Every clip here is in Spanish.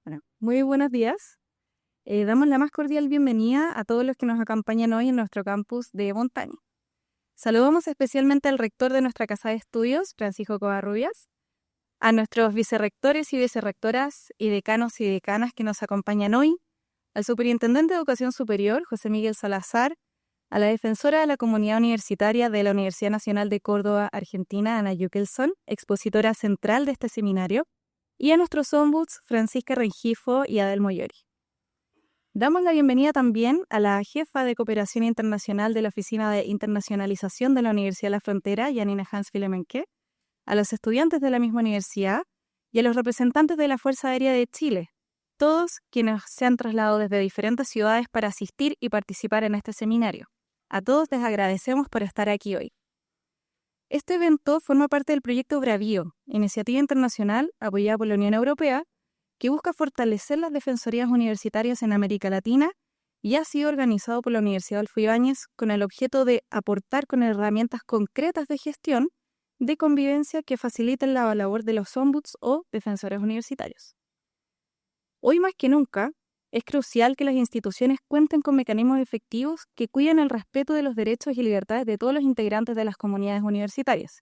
Bueno, muy buenos días. Damos la más cordial bienvenida a todos los que nos acompañan hoy en nuestro campus de Montaña. Saludamos especialmente al rector de nuestra casa de estudios, Francisco Covarrubias, a nuestros vicerrectores y vicerrectoras y decanos y decanas que nos acompañan hoy, al superintendente de Educación Superior, José Miguel Salazar, a la defensora de la comunidad universitaria de la Universidad Nacional de Córdoba, Argentina, Ana Yukelson, expositora central de este seminario, y a nuestros ombuds, Francisca Rengifo y Adel Moyori. Damos la bienvenida también a la jefa de Cooperación Internacional de la Oficina de Internacionalización de la Universidad de la Frontera, Janina Hans-Filemenke, a los estudiantes de la misma universidad y a los representantes de la Fuerza Aérea de Chile, todos quienes se han trasladado desde diferentes ciudades para asistir y participar en este seminario. A todos les agradecemos por estar aquí hoy. Este evento forma parte del proyecto Bravío, iniciativa internacional apoyada por la Unión Europea, que busca fortalecer las defensorías universitarias en América Latina y ha sido organizado por la Universidad Adolfo Ibáñez con el objeto de aportar con herramientas concretas de gestión de convivencia que faciliten la labor de los ombuds o defensores universitarios. Hoy más que nunca, es crucial que las instituciones cuenten con mecanismos efectivos que cuiden el respeto de los derechos y libertades de todos los integrantes de las comunidades universitarias.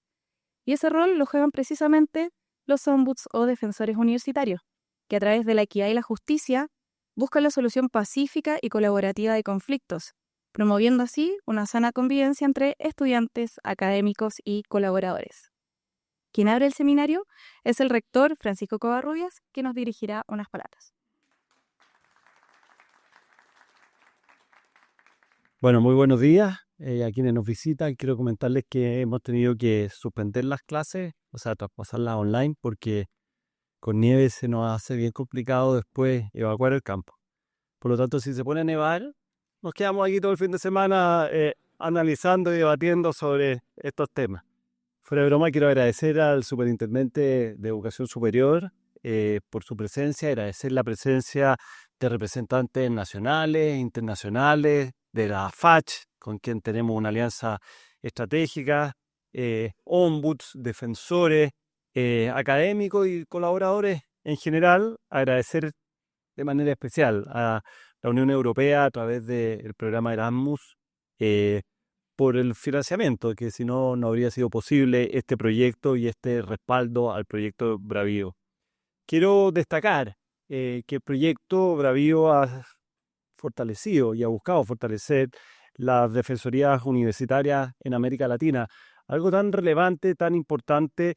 Y ese rol lo juegan precisamente los ombuds o defensores universitarios, que a través de la equidad y la justicia buscan la solución pacífica y colaborativa de conflictos, promoviendo así una sana convivencia entre estudiantes, académicos y colaboradores. Quien abre el seminario es el rector Francisco Covarrubias, que nos dirigirá unas palabras. Bueno, muy buenos días a quienes nos visitan. Quiero comentarles que hemos tenido que suspender las clases, o sea, traspasarlas online, porque con nieve se nos hace bien complicado después evacuar el campo. Por lo tanto, si se pone a nevar, nos quedamos aquí todo el fin de semana analizando y debatiendo sobre estos temas. Fuera de broma, quiero agradecer al superintendente de Educación Superior por su presencia, agradecer la presencia de representantes nacionales, internacionales, de la FACH, con quien tenemos una alianza estratégica, ombuds, defensores, académicos y colaboradores en general. Agradecer de manera especial a la Unión Europea a través del programa Erasmus por el financiamiento, que si no, no habría sido posible este proyecto y este respaldo al proyecto Bravío. Quiero destacar que el proyecto Bravío ha fortalecido y ha buscado fortalecer las defensorías universitarias en América Latina. Algo tan relevante, tan importante,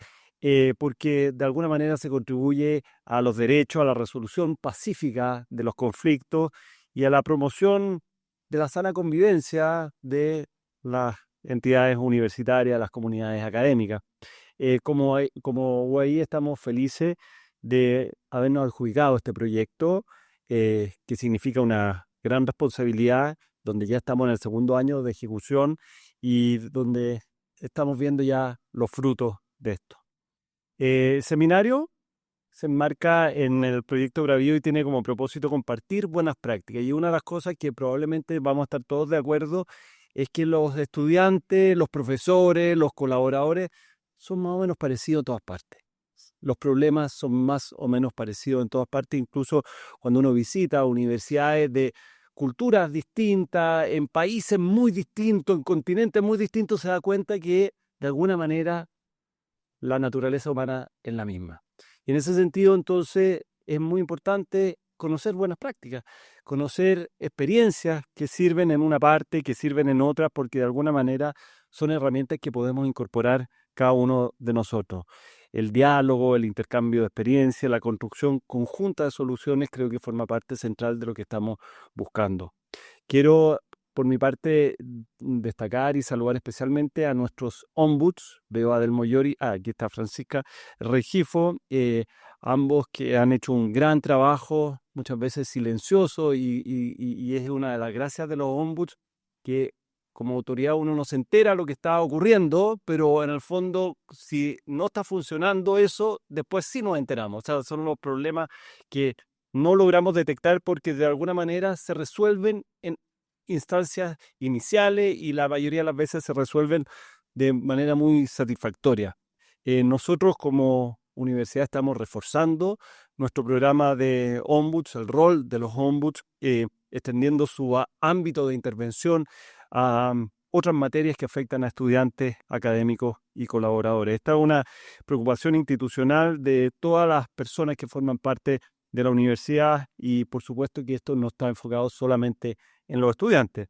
porque de alguna manera se contribuye a los derechos, a la resolución pacífica de los conflictos y a la promoción de la sana convivencia de las entidades universitarias, las comunidades académicas. Como UAI estamos felices de habernos adjudicado este proyecto, que significa una gran responsabilidad, donde ya estamos en el segundo año de ejecución y donde estamos viendo ya los frutos de esto. El seminario se enmarca en el proyecto Bravío y tiene como propósito compartir buenas prácticas. Y una de las cosas que probablemente vamos a estar todos de acuerdo es que los estudiantes, los profesores, los colaboradores son más o menos parecidos en todas partes. Los problemas son más o menos parecidos en todas partes, incluso cuando uno visita universidades de culturas distintas, en países muy distintos, en continentes muy distintos, se da cuenta que de alguna manera la naturaleza humana es la misma. Y en ese sentido, entonces, es muy importante conocer buenas prácticas, conocer experiencias que sirven en una parte, que sirven en otra, porque de alguna manera son herramientas que podemos incorporar cada uno de nosotros. El diálogo, el intercambio de experiencias, la construcción conjunta de soluciones creo que forma parte central de lo que estamos buscando. Quiero, por mi parte, destacar y saludar especialmente a nuestros ombuds. Veo a Adel Moyori, aquí está Francisca Rengifo, ambos que han hecho un gran trabajo, muchas veces silencioso, y es una de las gracias de los ombuds que como autoridad uno no se entera lo que está ocurriendo, pero en el fondo, si no está funcionando eso, después sí nos enteramos. O sea, son los problemas que no logramos detectar porque de alguna manera se resuelven en instancias iniciales y la mayoría de las veces se resuelven de manera muy satisfactoria. Nosotros como universidad estamos reforzando nuestro programa de ombuds, el rol de los ombuds, extendiendo su ámbito de intervención a otras materias que afectan a estudiantes, académicos y colaboradores. Esta es una preocupación institucional de todas las personas que forman parte de la universidad y por supuesto que esto no está enfocado solamente en los estudiantes.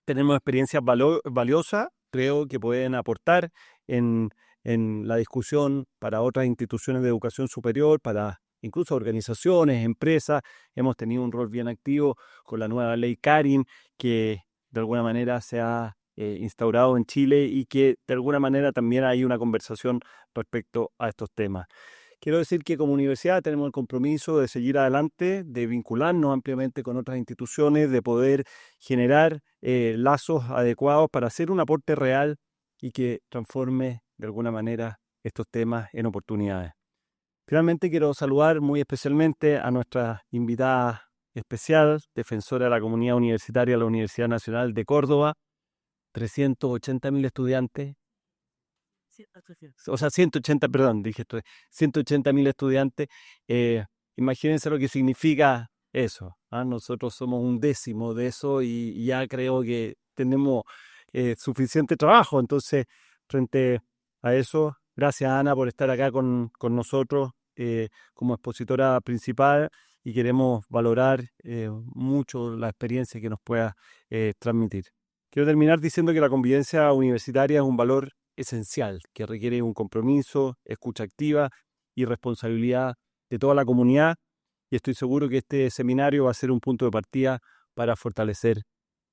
Tenemos experiencias valiosas, creo que pueden aportar en la discusión para otras instituciones de educación superior, para incluso organizaciones, empresas. Hemos tenido un rol bien activo con la nueva ley Karin, que de alguna manera se ha instaurado en Chile y que de alguna manera también hay una conversación respecto a estos temas. Quiero decir que como universidad tenemos el compromiso de seguir adelante, de vincularnos ampliamente con otras instituciones, de poder generar lazos adecuados para hacer un aporte real y que transforme de alguna manera estos temas en oportunidades. Finalmente quiero saludar muy especialmente a nuestra invitada especial, defensora de la comunidad universitaria de la Universidad Nacional de Córdoba, 380.000 estudiantes. O sea, 180, perdón, dije esto, 180.000 estudiantes. Imagínense lo que significa eso. Nosotros somos un décimo de eso y ya creo que tenemos suficiente trabajo. Entonces, frente a eso, gracias Ana por estar acá con nosotros como expositora principal y queremos valorar mucho la experiencia que nos pueda transmitir. Quiero terminar diciendo que la convivencia universitaria es un valor esencial que requiere un compromiso, escucha activa y responsabilidad de toda la comunidad y estoy seguro que este seminario va a ser un punto de partida para fortalecer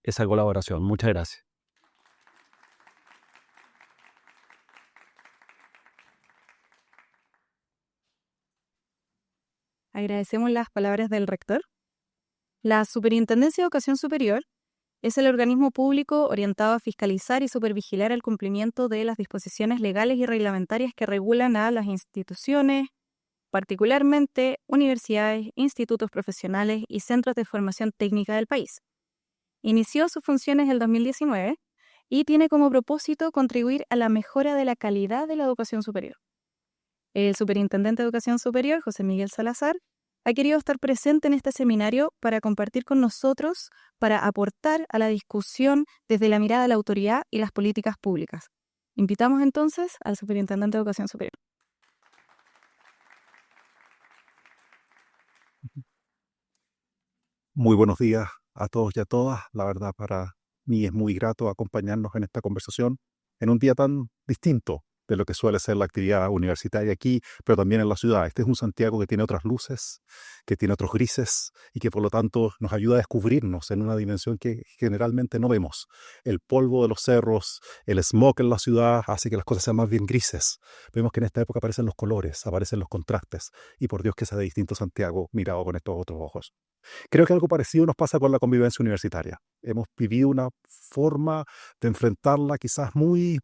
esa colaboración. Muchas gracias. Agradecemos las palabras del rector. La Superintendencia de Educación Superior es el organismo público orientado a fiscalizar y supervigilar el cumplimiento de las disposiciones legales y reglamentarias que regulan a las instituciones, particularmente universidades, institutos profesionales y centros de formación técnica del país. Inició sus funciones el 2019 y tiene como propósito contribuir a la mejora de la calidad de la educación superior. El superintendente de Educación Superior, José Miguel Salazar, ha querido estar presente en este seminario para compartir con nosotros, para aportar a la discusión desde la mirada de la autoridad y las políticas públicas. Invitamos entonces al superintendente de Educación Superior. Muy buenos días a todos y a todas. La verdad, para mí es muy grato acompañarnos en esta conversación en un día tan distinto de lo que suele ser la actividad universitaria aquí, pero también en la ciudad. Este es un Santiago que tiene otras luces, que tiene otros grises y que por lo tanto nos ayuda a descubrirnos en una dimensión que generalmente no vemos. El polvo de los cerros, el smog en la ciudad hace que las cosas sean más bien grises. Vemos que en esta época aparecen los colores, aparecen los contrastes y por Dios que sea de distinto Santiago mirado con estos otros ojos. Creo que algo parecido nos pasa con la convivencia universitaria. Hemos vivido una forma de enfrentarla quizás muy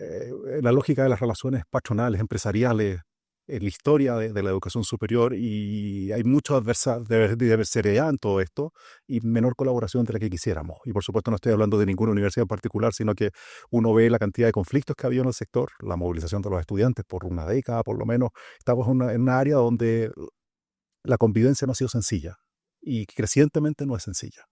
en la lógica de las relaciones patronales, empresariales, en la historia de la educación superior y hay mucha adversariedad en todo esto y menor colaboración de la que quisiéramos. Y por supuesto no estoy hablando de ninguna universidad en particular, sino que uno ve la cantidad de conflictos que ha habido en el sector, la movilización de los estudiantes por una década por lo menos. Estamos en una área donde la convivencia no ha sido sencilla y crecientemente no es sencilla.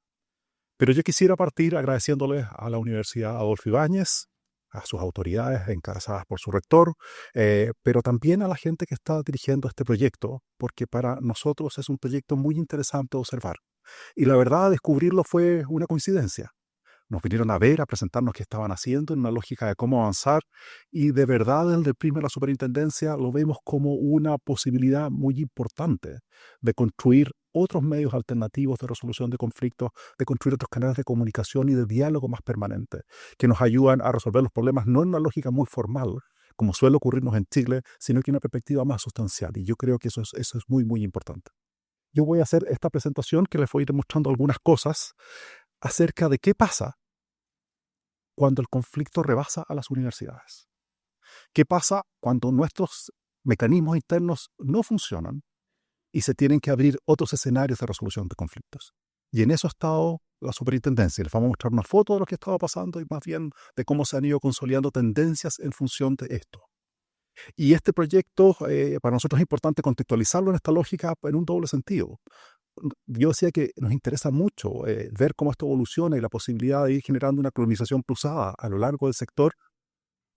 Pero yo quisiera partir agradeciéndoles a la Universidad Adolfo Ibáñez, a sus autoridades encabezadas por su rector, pero también a la gente que está dirigiendo este proyecto, porque para nosotros es un proyecto muy interesante de observar. Y la verdad, descubrirlo fue una coincidencia. Nos vinieron a ver, a presentarnos qué estaban haciendo en una lógica de cómo avanzar y de verdad desde el primer de la superintendencia lo vemos como una posibilidad muy importante de construir otros medios alternativos de resolución de conflictos, de construir otros canales de comunicación y de diálogo más permanente que nos ayudan a resolver los problemas no en una lógica muy formal, como suele ocurrirnos en Chile, sino que en una perspectiva más sustancial. Y yo creo que eso es muy, muy importante. Yo voy a hacer esta presentación que les voy a ir mostrando algunas cosas acerca de qué pasa cuando el conflicto rebasa a las universidades. ¿Qué pasa cuando nuestros mecanismos internos no funcionan y se tienen que abrir otros escenarios de resolución de conflictos? Y en eso ha estado la superintendencia. Les vamos a mostrar una foto de lo que estaba pasando y más bien de cómo se han ido consolidando tendencias en función de esto. Y este proyecto, para nosotros es importante contextualizarlo en esta lógica en un doble sentido. Yo decía que nos interesa mucho ver cómo esto evoluciona y la posibilidad de ir generando una colonización cruzada a lo largo del sector,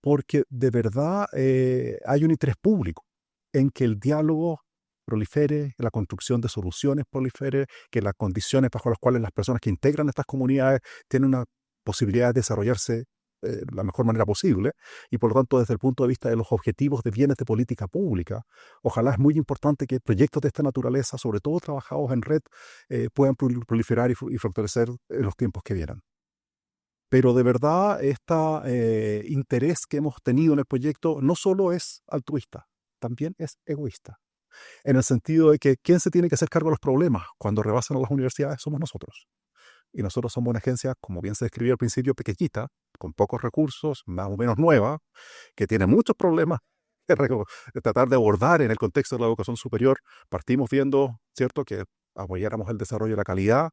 porque de verdad hay un interés público en que el diálogo prolifere, que la construcción de soluciones prolifere, que las condiciones bajo las cuales las personas que integran estas comunidades tienen una posibilidad de desarrollarse de la mejor manera posible, y por lo tanto desde el punto de vista de los objetivos de bienes de política pública, ojalá es muy importante que proyectos de esta naturaleza, sobre todo trabajados en red, puedan proliferar y fortalecer en los tiempos que vienen. Pero de verdad, este interés que hemos tenido en el proyecto no solo es altruista, también es egoísta. En el sentido de que quien se tiene que hacer cargo de los problemas cuando rebasan a las universidades somos nosotros. Y nosotros somos una agencia, como bien se describió al principio, pequeñita, con pocos recursos, más o menos nueva, que tiene muchos problemas de tratar de abordar en el contexto de la educación superior. Partimos viendo, ¿cierto?, que apoyáramos el desarrollo de la calidad,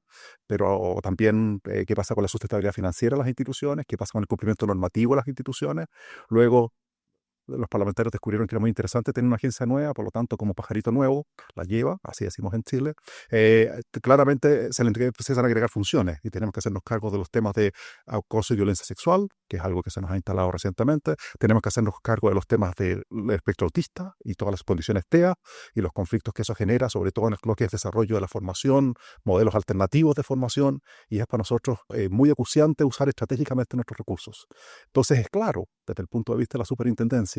pero también qué pasa con la sustentabilidad financiera de las instituciones, qué pasa con el cumplimiento normativo de las instituciones. Luego, los parlamentarios descubrieron que era muy interesante tener una agencia nueva, por lo tanto, como pajarito nuevo, la lleva, así decimos en Chile. Claramente se le empiezan a agregar funciones y tenemos que hacernos cargo de los temas de acoso y violencia sexual, que es algo que se nos ha instalado recientemente. Tenemos que hacernos cargo de los temas del espectro autista y todas las condiciones TEA y los conflictos que eso genera, sobre todo en lo que es desarrollo de la formación, modelos alternativos de formación, y es para nosotros muy acuciante usar estratégicamente nuestros recursos. Entonces es claro, desde el punto de vista de la superintendencia,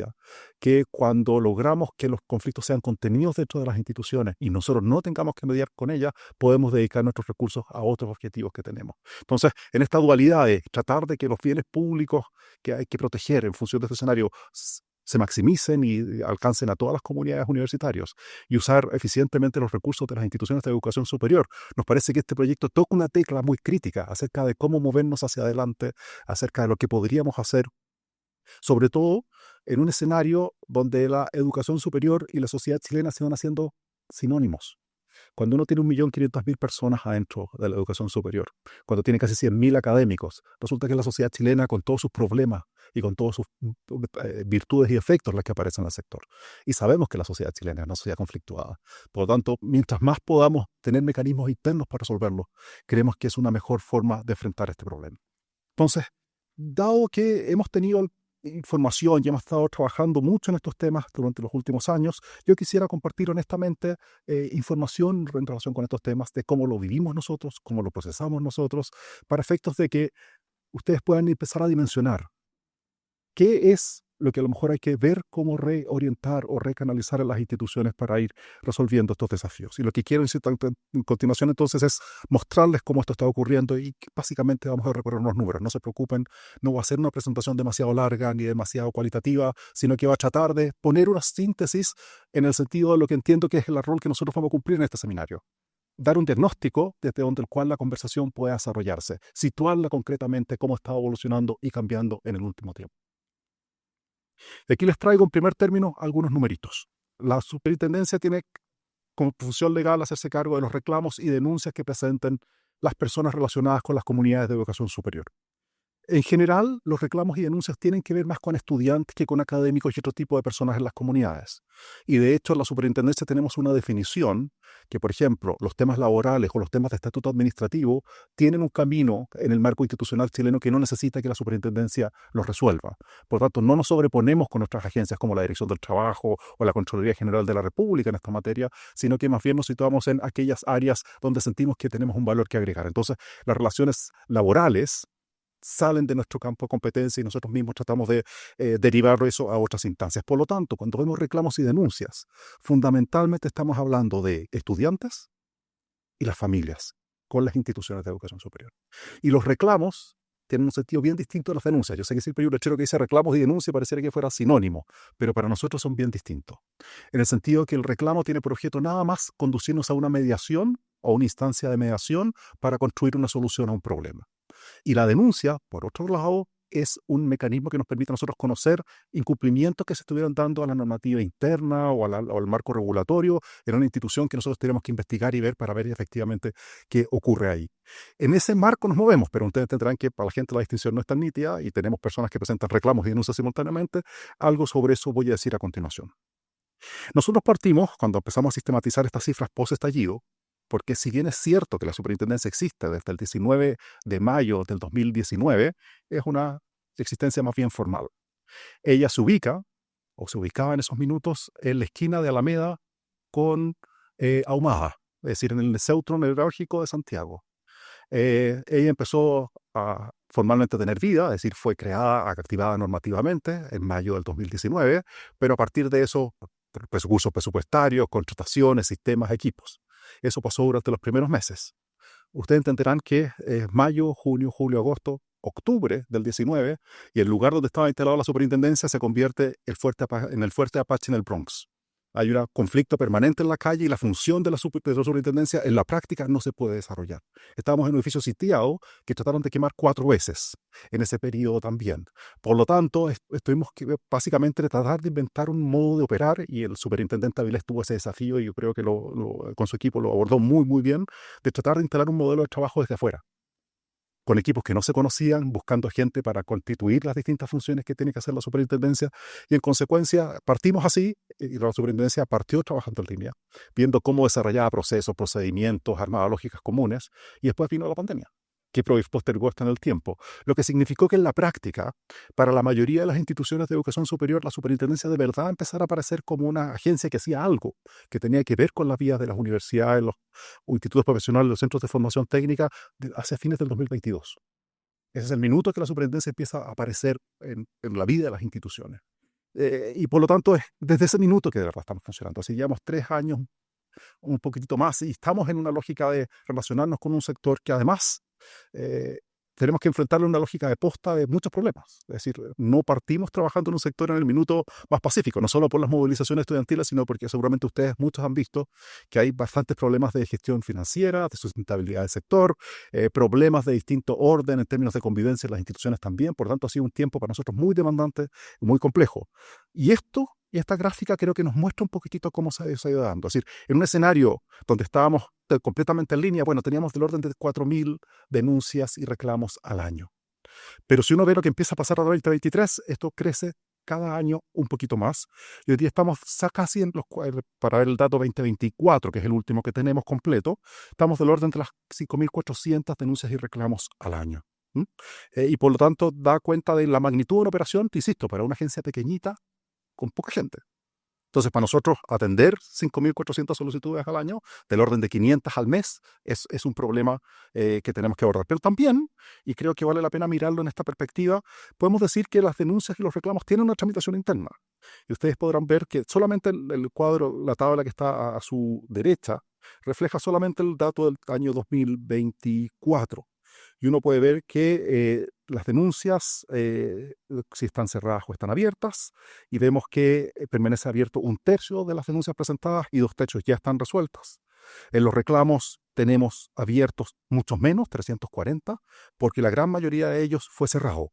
que cuando logramos que los conflictos sean contenidos dentro de las instituciones y nosotros no tengamos que mediar con ellas, podemos dedicar nuestros recursos a otros objetivos que tenemos. Entonces, en esta dualidad de tratar de que los bienes públicos que hay que proteger en función de este escenario se maximicen y alcancen a todas las comunidades universitarias y usar eficientemente los recursos de las instituciones de educación superior, nos parece que este proyecto toca una tecla muy crítica acerca de cómo movernos hacia adelante, acerca de lo que podríamos hacer, sobre todo en un escenario donde la educación superior y la sociedad chilena se van haciendo sinónimos. Cuando uno tiene 1.500.000 personas adentro de la educación superior, cuando tiene casi 100.000 académicos, resulta que la sociedad chilena, con todos sus problemas y con todas sus virtudes y efectos las que aparecen en el sector. Y sabemos que la sociedad chilena es una sociedad conflictuada. Por lo tanto, mientras más podamos tener mecanismos internos para resolverlo, creemos que es una mejor forma de enfrentar este problema. Entonces, dado que hemos tenido información y hemos estado trabajando mucho en estos temas durante los últimos años, yo quisiera compartir honestamente información en relación con estos temas, de cómo lo vivimos nosotros, cómo lo procesamos nosotros, para efectos de que ustedes puedan empezar a dimensionar qué es lo que a lo mejor hay que ver cómo reorientar o recanalizar en las instituciones para ir resolviendo estos desafíos. Y lo que quiero decir en continuación entonces es mostrarles cómo esto está ocurriendo y que básicamente vamos a recorrer unos números. No se preocupen, no va a ser una presentación demasiado larga ni demasiado cualitativa, sino que va a tratar de poner una síntesis en el sentido de lo que entiendo que es el rol que nosotros vamos a cumplir en este seminario. Dar un diagnóstico desde donde el cual la conversación pueda desarrollarse, situarla concretamente cómo está evolucionando y cambiando en el último tiempo. De aquí les traigo en primer término algunos numeritos. La superintendencia tiene como función legal hacerse cargo de los reclamos y denuncias que presenten las personas relacionadas con las comunidades de educación superior. En general, los reclamos y denuncias tienen que ver más con estudiantes que con académicos y otro tipo de personas en las comunidades. Y de hecho, en la superintendencia tenemos una definición que, por ejemplo, los temas laborales o los temas de estatuto administrativo tienen un camino en el marco institucional chileno que no necesita que la superintendencia los resuelva. Por lo tanto, no nos sobreponemos con nuestras agencias como la Dirección del Trabajo o la Contraloría General de la República en esta materia, sino que más bien nos situamos en aquellas áreas donde sentimos que tenemos un valor que agregar. Entonces, las relaciones laborales salen de nuestro campo de competencia y nosotros mismos tratamos de derivar eso a otras instancias. Por lo tanto, cuando vemos reclamos y denuncias, fundamentalmente estamos hablando de estudiantes y las familias con las instituciones de educación superior. Y los reclamos tienen un sentido bien distinto de las denuncias. Yo sé que siempre hay un lechero que dice reclamos y denuncias, pareciera que fuera sinónimo, pero para nosotros son bien distintos. En el sentido que el reclamo tiene por objeto nada más conducirnos a una mediación o una instancia de mediación para construir una solución a un problema. Y la denuncia, por otro lado, es un mecanismo que nos permite a nosotros conocer incumplimientos que se estuvieron dando a la normativa interna o al marco regulatorio en una institución que nosotros tenemos que investigar y ver para ver efectivamente qué ocurre ahí. En ese marco nos movemos, pero ustedes tendrán que, para la gente la distinción no es tan nítida y tenemos personas que presentan reclamos y denuncias simultáneamente. Algo sobre eso voy a decir a continuación. Nosotros partimos, cuando empezamos a sistematizar estas cifras post-estallido, porque si bien es cierto que la superintendencia existe desde el 19 de mayo del 2019, es una existencia más bien formal. Ella se ubica, o se ubicaba en esos minutos, en la esquina de Alameda con Ahumada, es decir, en el centro neurálgico de Santiago. Ella empezó a formalmente tener vida, es decir, fue creada, activada normativamente en mayo del 2019, pero a partir de eso, recursos presupuestarios, contrataciones, sistemas, equipos. Eso pasó durante los primeros meses. Ustedes entenderán que mayo, junio, julio, agosto, octubre del 19, y el lugar donde estaba instalada la superintendencia se convierte en el Fuerte Apache en el Bronx. Hay un conflicto permanente en la calle y la función de la superintendencia en la práctica no se puede desarrollar. Estábamos en un edificio sitiado que trataron de quemar 4 veces en ese periodo también. Por lo tanto, estuvimos que básicamente tratar de inventar un modo de operar y el superintendente Avilés tuvo ese desafío y yo creo que con su equipo lo abordó muy, muy bien, de tratar de instalar un modelo de trabajo desde afuera, con equipos que no se conocían, buscando gente para constituir las distintas funciones que tiene que hacer la superintendencia. Y en consecuencia, partimos así, y la superintendencia partió trabajando en línea, viendo cómo desarrollaba procesos, procedimientos, armaba lógicas comunes, y después vino la pandemia, que postergó esto en el tiempo. Lo que significó que en la práctica, para la mayoría de las instituciones de educación superior, la superintendencia de verdad empezara a aparecer como una agencia que hacía algo que tenía que ver con las vías de las universidades, los institutos profesionales, los centros de formación técnica, hacia fines del 2022. Ese es el minuto que la superintendencia empieza a aparecer en la vida de las instituciones. Y por lo tanto, es desde ese minuto que de verdad estamos funcionando. Así llevamos 3 años, un poquitito más, y estamos en una lógica de relacionarnos con un sector que además tenemos que enfrentarle una lógica de posta de muchos problemas. Es decir, no partimos trabajando en un sector en el minuto más pacífico, no solo por las movilizaciones estudiantiles, sino porque seguramente ustedes muchos han visto que hay bastantes problemas de gestión financiera, de sustentabilidad del sector, problemas de distinto orden en términos de convivencia en las instituciones también. Por tanto, ha sido un tiempo para nosotros muy demandante y muy complejo. Y esta gráfica creo que nos muestra un poquitito cómo se ha ido dando. Es decir, en un escenario donde estábamos completamente en línea, bueno, teníamos del orden de 4.000 denuncias y reclamos al año. Pero si uno ve lo que empieza a pasar a 2023, esto crece cada año un poquito más. Y hoy día estamos casi para ver el dato 2024, que es el último que tenemos completo, estamos del orden de las 5.400 denuncias y reclamos al año. Y por lo tanto da cuenta de la magnitud de una operación, te insisto, para una agencia pequeñita, con poca gente. Entonces, para nosotros, atender 5.400 solicitudes al año, del orden de 500 al mes, es un problema que tenemos que abordar. Pero también, y creo que vale la pena mirarlo en esta perspectiva, podemos decir que las denuncias y los reclamos tienen una tramitación interna. Y ustedes podrán ver que solamente el cuadro, la tabla que está a su derecha, refleja solamente el dato del año 2024. Y uno puede ver que las denuncias, si están cerradas o están abiertas, y vemos que permanece abierto 1/3 de las denuncias presentadas y 2/3 ya están resueltas. En los reclamos tenemos abiertos muchos menos, 340, porque la gran mayoría de ellos fue cerrado.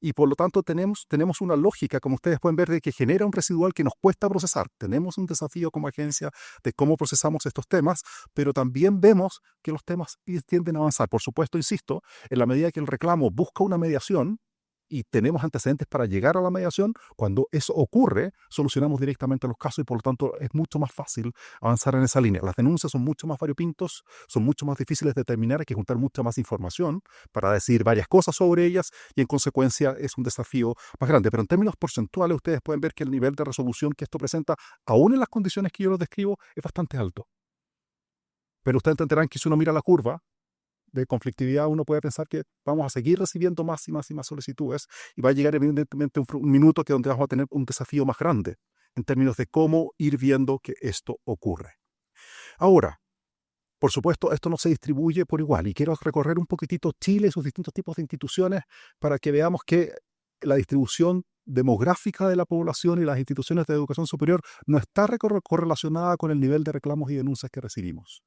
Y por lo tanto tenemos una lógica, como ustedes pueden ver, de que genera un residual que nos cuesta procesar. Tenemos un desafío como agencia de cómo procesamos estos temas, pero también vemos que los temas tienden a avanzar. Por supuesto, insisto, en la medida que el reclamo busca una mediación y tenemos antecedentes para llegar a la mediación, cuando eso ocurre, solucionamos directamente los casos y por lo tanto es mucho más fácil avanzar en esa línea. Las denuncias son mucho más variopintos, son mucho más difíciles de determinar, hay que juntar mucha más información para decir varias cosas sobre ellas y en consecuencia es un desafío más grande. Pero en términos porcentuales ustedes pueden ver que el nivel de resolución que esto presenta, aún en las condiciones que yo les describo, es bastante alto. Pero ustedes entenderán que si uno mira la curva de conflictividad, uno puede pensar que vamos a seguir recibiendo más y más y más solicitudes y va a llegar evidentemente un minuto que donde vamos a tener un desafío más grande en términos de cómo ir viendo que esto ocurre. Ahora, por supuesto, esto no se distribuye por igual y quiero recorrer un poquitito Chile y sus distintos tipos de instituciones para que veamos que la distribución demográfica de la población y las instituciones de educación superior no está correlacionada con el nivel de reclamos y denuncias que recibimos.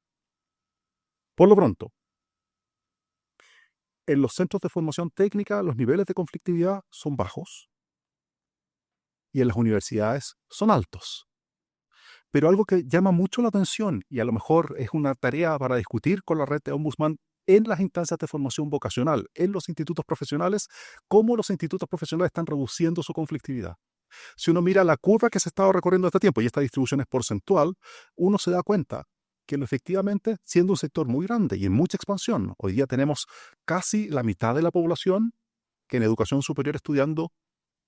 Por lo pronto, en los centros de formación técnica los niveles de conflictividad son bajos y en las universidades son altos. Pero algo que llama mucho la atención, y a lo mejor es una tarea para discutir con la red de Ombudsman en las instancias de formación vocacional, en los institutos profesionales, cómo los institutos profesionales están reduciendo su conflictividad. Si uno mira la curva que se ha estado recorriendo este tiempo, y esta distribución es porcentual, uno se da cuenta que efectivamente, siendo un sector muy grande y en mucha expansión, hoy día tenemos casi la mitad de la población que en educación superior estudiando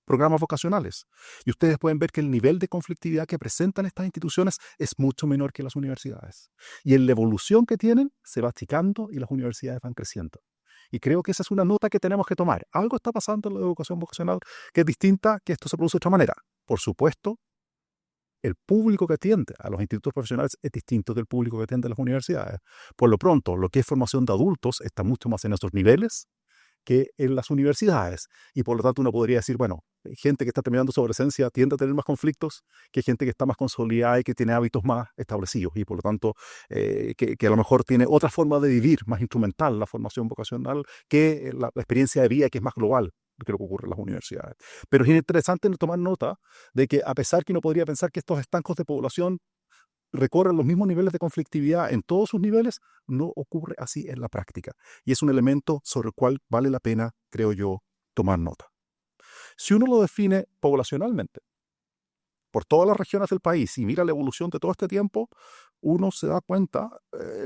programas vocacionales. Y ustedes pueden ver que el nivel de conflictividad que presentan estas instituciones es mucho menor que las universidades. Y en la evolución que tienen, se va achicando y las universidades van creciendo. Y creo que esa es una nota que tenemos que tomar. Algo está pasando en la educación vocacional que es distinta, que esto se produce de otra manera. Por supuesto, el público que atiende a los institutos profesionales es distinto del público que atiende a las universidades. Por lo pronto, lo que es formación de adultos está mucho más en esos niveles que en las universidades. Y por lo tanto uno podría decir, bueno, gente que está terminando su adolescencia tiende a tener más conflictos que gente que está más consolidada y que tiene hábitos más establecidos. Y por lo tanto, que a lo mejor tiene otra forma de vivir, más instrumental, la formación vocacional, que la experiencia de vida que es más global que lo que ocurre en las universidades. Pero es interesante tomar nota de que a pesar que uno podría pensar que estos estancos de población recorren los mismos niveles de conflictividad en todos sus niveles, no ocurre así en la práctica. Y es un elemento sobre el cual vale la pena, creo yo, tomar nota. Si uno lo define poblacionalmente, por todas las regiones del país, y mira la evolución de todo este tiempo, uno se da cuenta,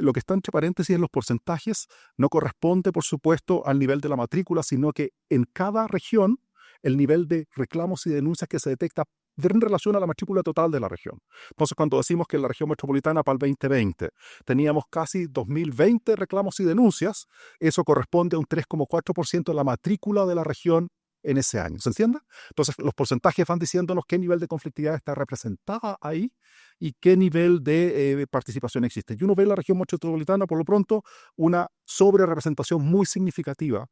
lo que está entre paréntesis en los porcentajes, no corresponde, por supuesto, al nivel de la matrícula, sino que en cada región, el nivel de reclamos y denuncias que se detecta en relación a la matrícula total de la región. Entonces, cuando decimos que en la región metropolitana para el 2020 teníamos casi 2020 reclamos y denuncias, eso corresponde a un 3,4% de la matrícula de la región en ese año. ¿Se entiende? Entonces, los porcentajes van diciéndonos qué nivel de conflictividad está representada ahí y qué nivel de participación existe. Y uno ve en la región metropolitana, por lo pronto, una sobrerepresentación muy significativa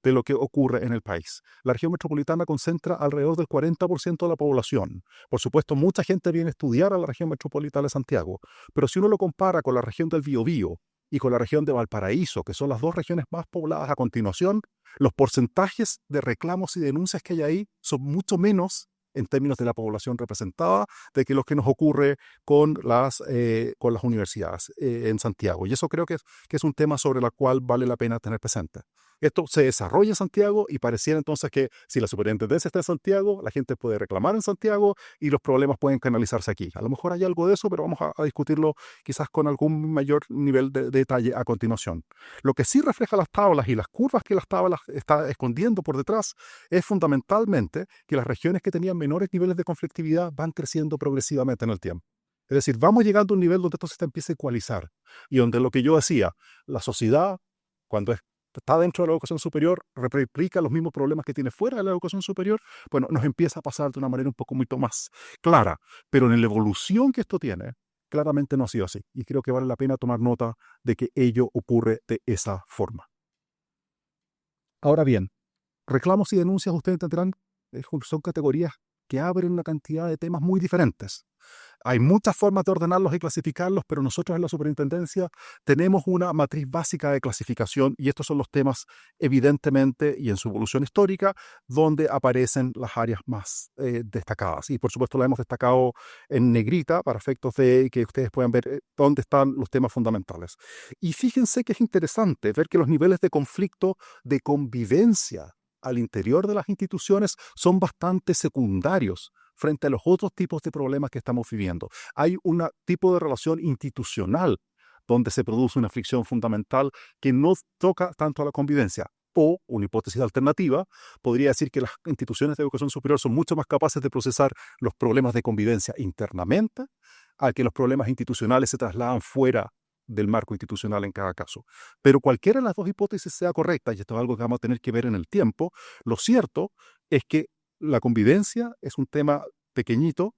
de lo que ocurre en el país. La región metropolitana concentra alrededor del 40% de la población. Por supuesto, mucha gente viene a estudiar a la región metropolitana de Santiago, pero si uno lo compara con la región del Biobío y con la región de Valparaíso, que son las dos regiones más pobladas a continuación, los porcentajes de reclamos y denuncias que hay ahí son mucho menos en términos de la población representada de que lo que nos ocurre con las universidades en Santiago. Y eso creo que es un tema sobre el cual vale la pena tener presente. Esto se desarrolla en Santiago y pareciera entonces que si la superintendencia está en Santiago, la gente puede reclamar en Santiago y los problemas pueden canalizarse aquí. A lo mejor hay algo de eso, pero vamos a discutirlo quizás con algún mayor nivel de detalle a continuación. Lo que sí refleja las tablas y las curvas que las tablas está escondiendo por detrás es fundamentalmente que las regiones que tenían menores niveles de conflictividad van creciendo progresivamente en el tiempo. Es decir, vamos llegando a un nivel donde esto se empieza a ecualizar y donde lo que yo decía, la sociedad, cuando está dentro de la educación superior, replica los mismos problemas que tiene fuera de la educación superior, bueno, nos empieza a pasar de una manera un poco mucho más clara. Pero en la evolución que esto tiene, claramente no ha sido así. Y creo que vale la pena tomar nota de que ello ocurre de esa forma. Ahora bien, reclamos y denuncias, ustedes entenderán, son categorías que abren una cantidad de temas muy diferentes. Hay muchas formas de ordenarlos y clasificarlos, pero nosotros en la superintendencia tenemos una matriz básica de clasificación y estos son los temas evidentemente y en su evolución histórica donde aparecen las áreas más destacadas. Y por supuesto la hemos destacado en negrita para efectos de que ustedes puedan ver dónde están los temas fundamentales. Y fíjense que es interesante ver que los niveles de conflicto de convivencia al interior de las instituciones son bastante secundarios frente a los otros tipos de problemas que estamos viviendo. Hay un tipo de relación institucional donde se produce una fricción fundamental que no toca tanto a la convivencia. O, una hipótesis alternativa, podría decir que las instituciones de educación superior son mucho más capaces de procesar los problemas de convivencia internamente, al que los problemas institucionales se trasladan fuera del marco institucional en cada caso. Pero cualquiera de las dos hipótesis sea correcta, y esto es algo que vamos a tener que ver en el tiempo, lo cierto es que la convivencia es un tema pequeñito,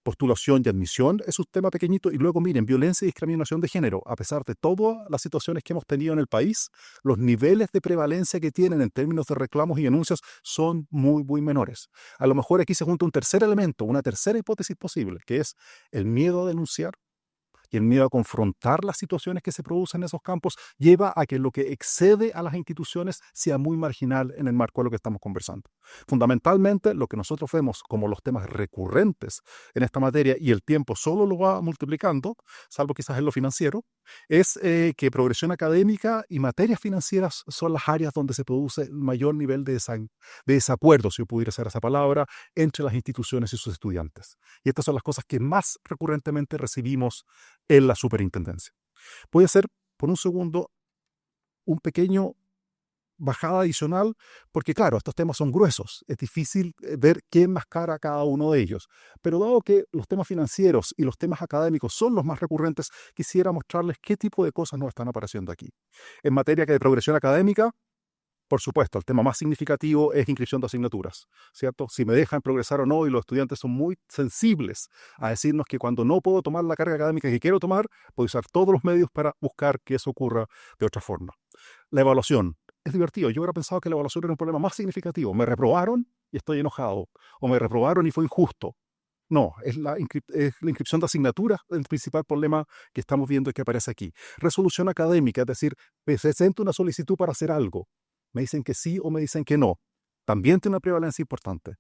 postulación y admisión es un tema pequeñito, y luego miren, violencia y discriminación de género. A pesar de todas las situaciones que hemos tenido en el país, los niveles de prevalencia que tienen en términos de reclamos y denuncias son muy, muy menores. A lo mejor aquí se junta un tercer elemento, una tercera hipótesis posible, que es el miedo a denunciar. y el miedo a confrontar las situaciones que se producen en esos campos lleva a que lo que excede a las instituciones sea muy marginal en el marco de lo que estamos conversando. Fundamentalmente, lo que nosotros vemos como los temas recurrentes en esta materia, y el tiempo solo lo va multiplicando, salvo quizás en lo financiero, es que progresión académica y materias financieras son las áreas donde se produce el mayor nivel de desacuerdo, si yo pudiera usar esa palabra, entre las instituciones y sus estudiantes. Y estas son las cosas que más recurrentemente recibimos en la superintendencia. Voy a hacer por un segundo un pequeño bajada adicional, porque claro, estos temas son gruesos, es difícil ver qué enmascara cada uno de ellos, pero dado que los temas financieros y los temas académicos son los más recurrentes, quisiera mostrarles qué tipo de cosas nos están apareciendo aquí. En materia de progresión académica, por supuesto, el tema más significativo es inscripción de asignaturas, ¿cierto? Si me dejan progresar o no, y los estudiantes son muy sensibles a decirnos que cuando no puedo tomar la carga académica que quiero tomar, puedo usar todos los medios para buscar que eso ocurra de otra forma. La evaluación. Es divertido. Yo hubiera pensado que la evaluación era un problema más significativo. Me reprobaron y estoy enojado. O me reprobaron y fue injusto. No, es la inscripción de asignaturas el principal problema que estamos viendo y que aparece aquí. Resolución académica, es decir, me presento una solicitud para hacer algo. Me dicen que sí o me dicen que no. También tiene una prevalencia importante.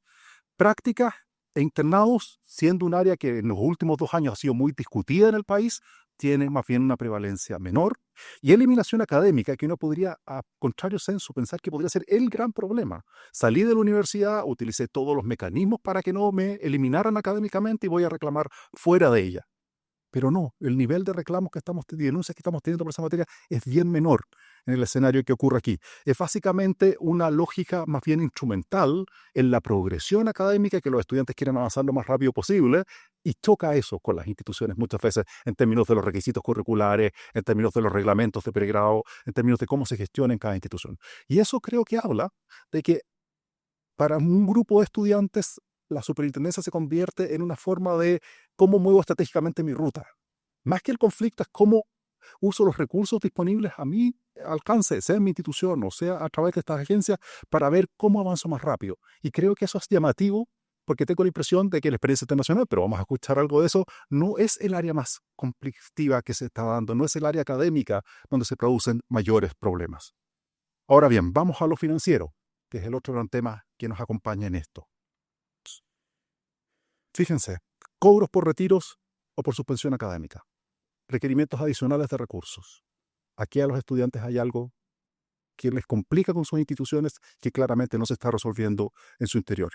Prácticas e internados, siendo un área que en los últimos 2 años ha sido muy discutida en el país, tiene más bien una prevalencia menor. Y eliminación académica, que uno podría, a contrario senso, pensar que podría ser el gran problema. Salí de la universidad, utilicé todos los mecanismos para que no me eliminaran académicamente y voy a reclamar fuera de ella. Pero no, el nivel de reclamos que estamos teniendo, denuncias que estamos teniendo por esa materia es bien menor en el escenario que ocurre aquí. Es básicamente una lógica más bien instrumental en la progresión académica, que los estudiantes quieren avanzar lo más rápido posible, y choca eso con las instituciones muchas veces en términos de los requisitos curriculares, en términos de los reglamentos de pregrado, en términos de cómo se gestiona en cada institución. Y eso creo que habla de que para un grupo de estudiantes la superintendencia se convierte en una forma de cómo muevo estratégicamente mi ruta. Más que el conflicto es cómo uso los recursos disponibles a mi alcance, sea en mi institución o sea a través de estas agencias, para ver cómo avanzo más rápido. Y creo que eso es llamativo, porque tengo la impresión de que la experiencia internacional, pero vamos a escuchar algo de eso, no es el área más conflictiva que se está dando, no es el área académica donde se producen mayores problemas. Ahora bien, vamos a lo financiero, que es el otro gran tema que nos acompaña en esto. Fíjense, cobros por retiros o por suspensión académica, requerimientos adicionales de recursos. Aquí a los estudiantes hay algo que les complica con sus instituciones, que claramente no se está resolviendo en su interior.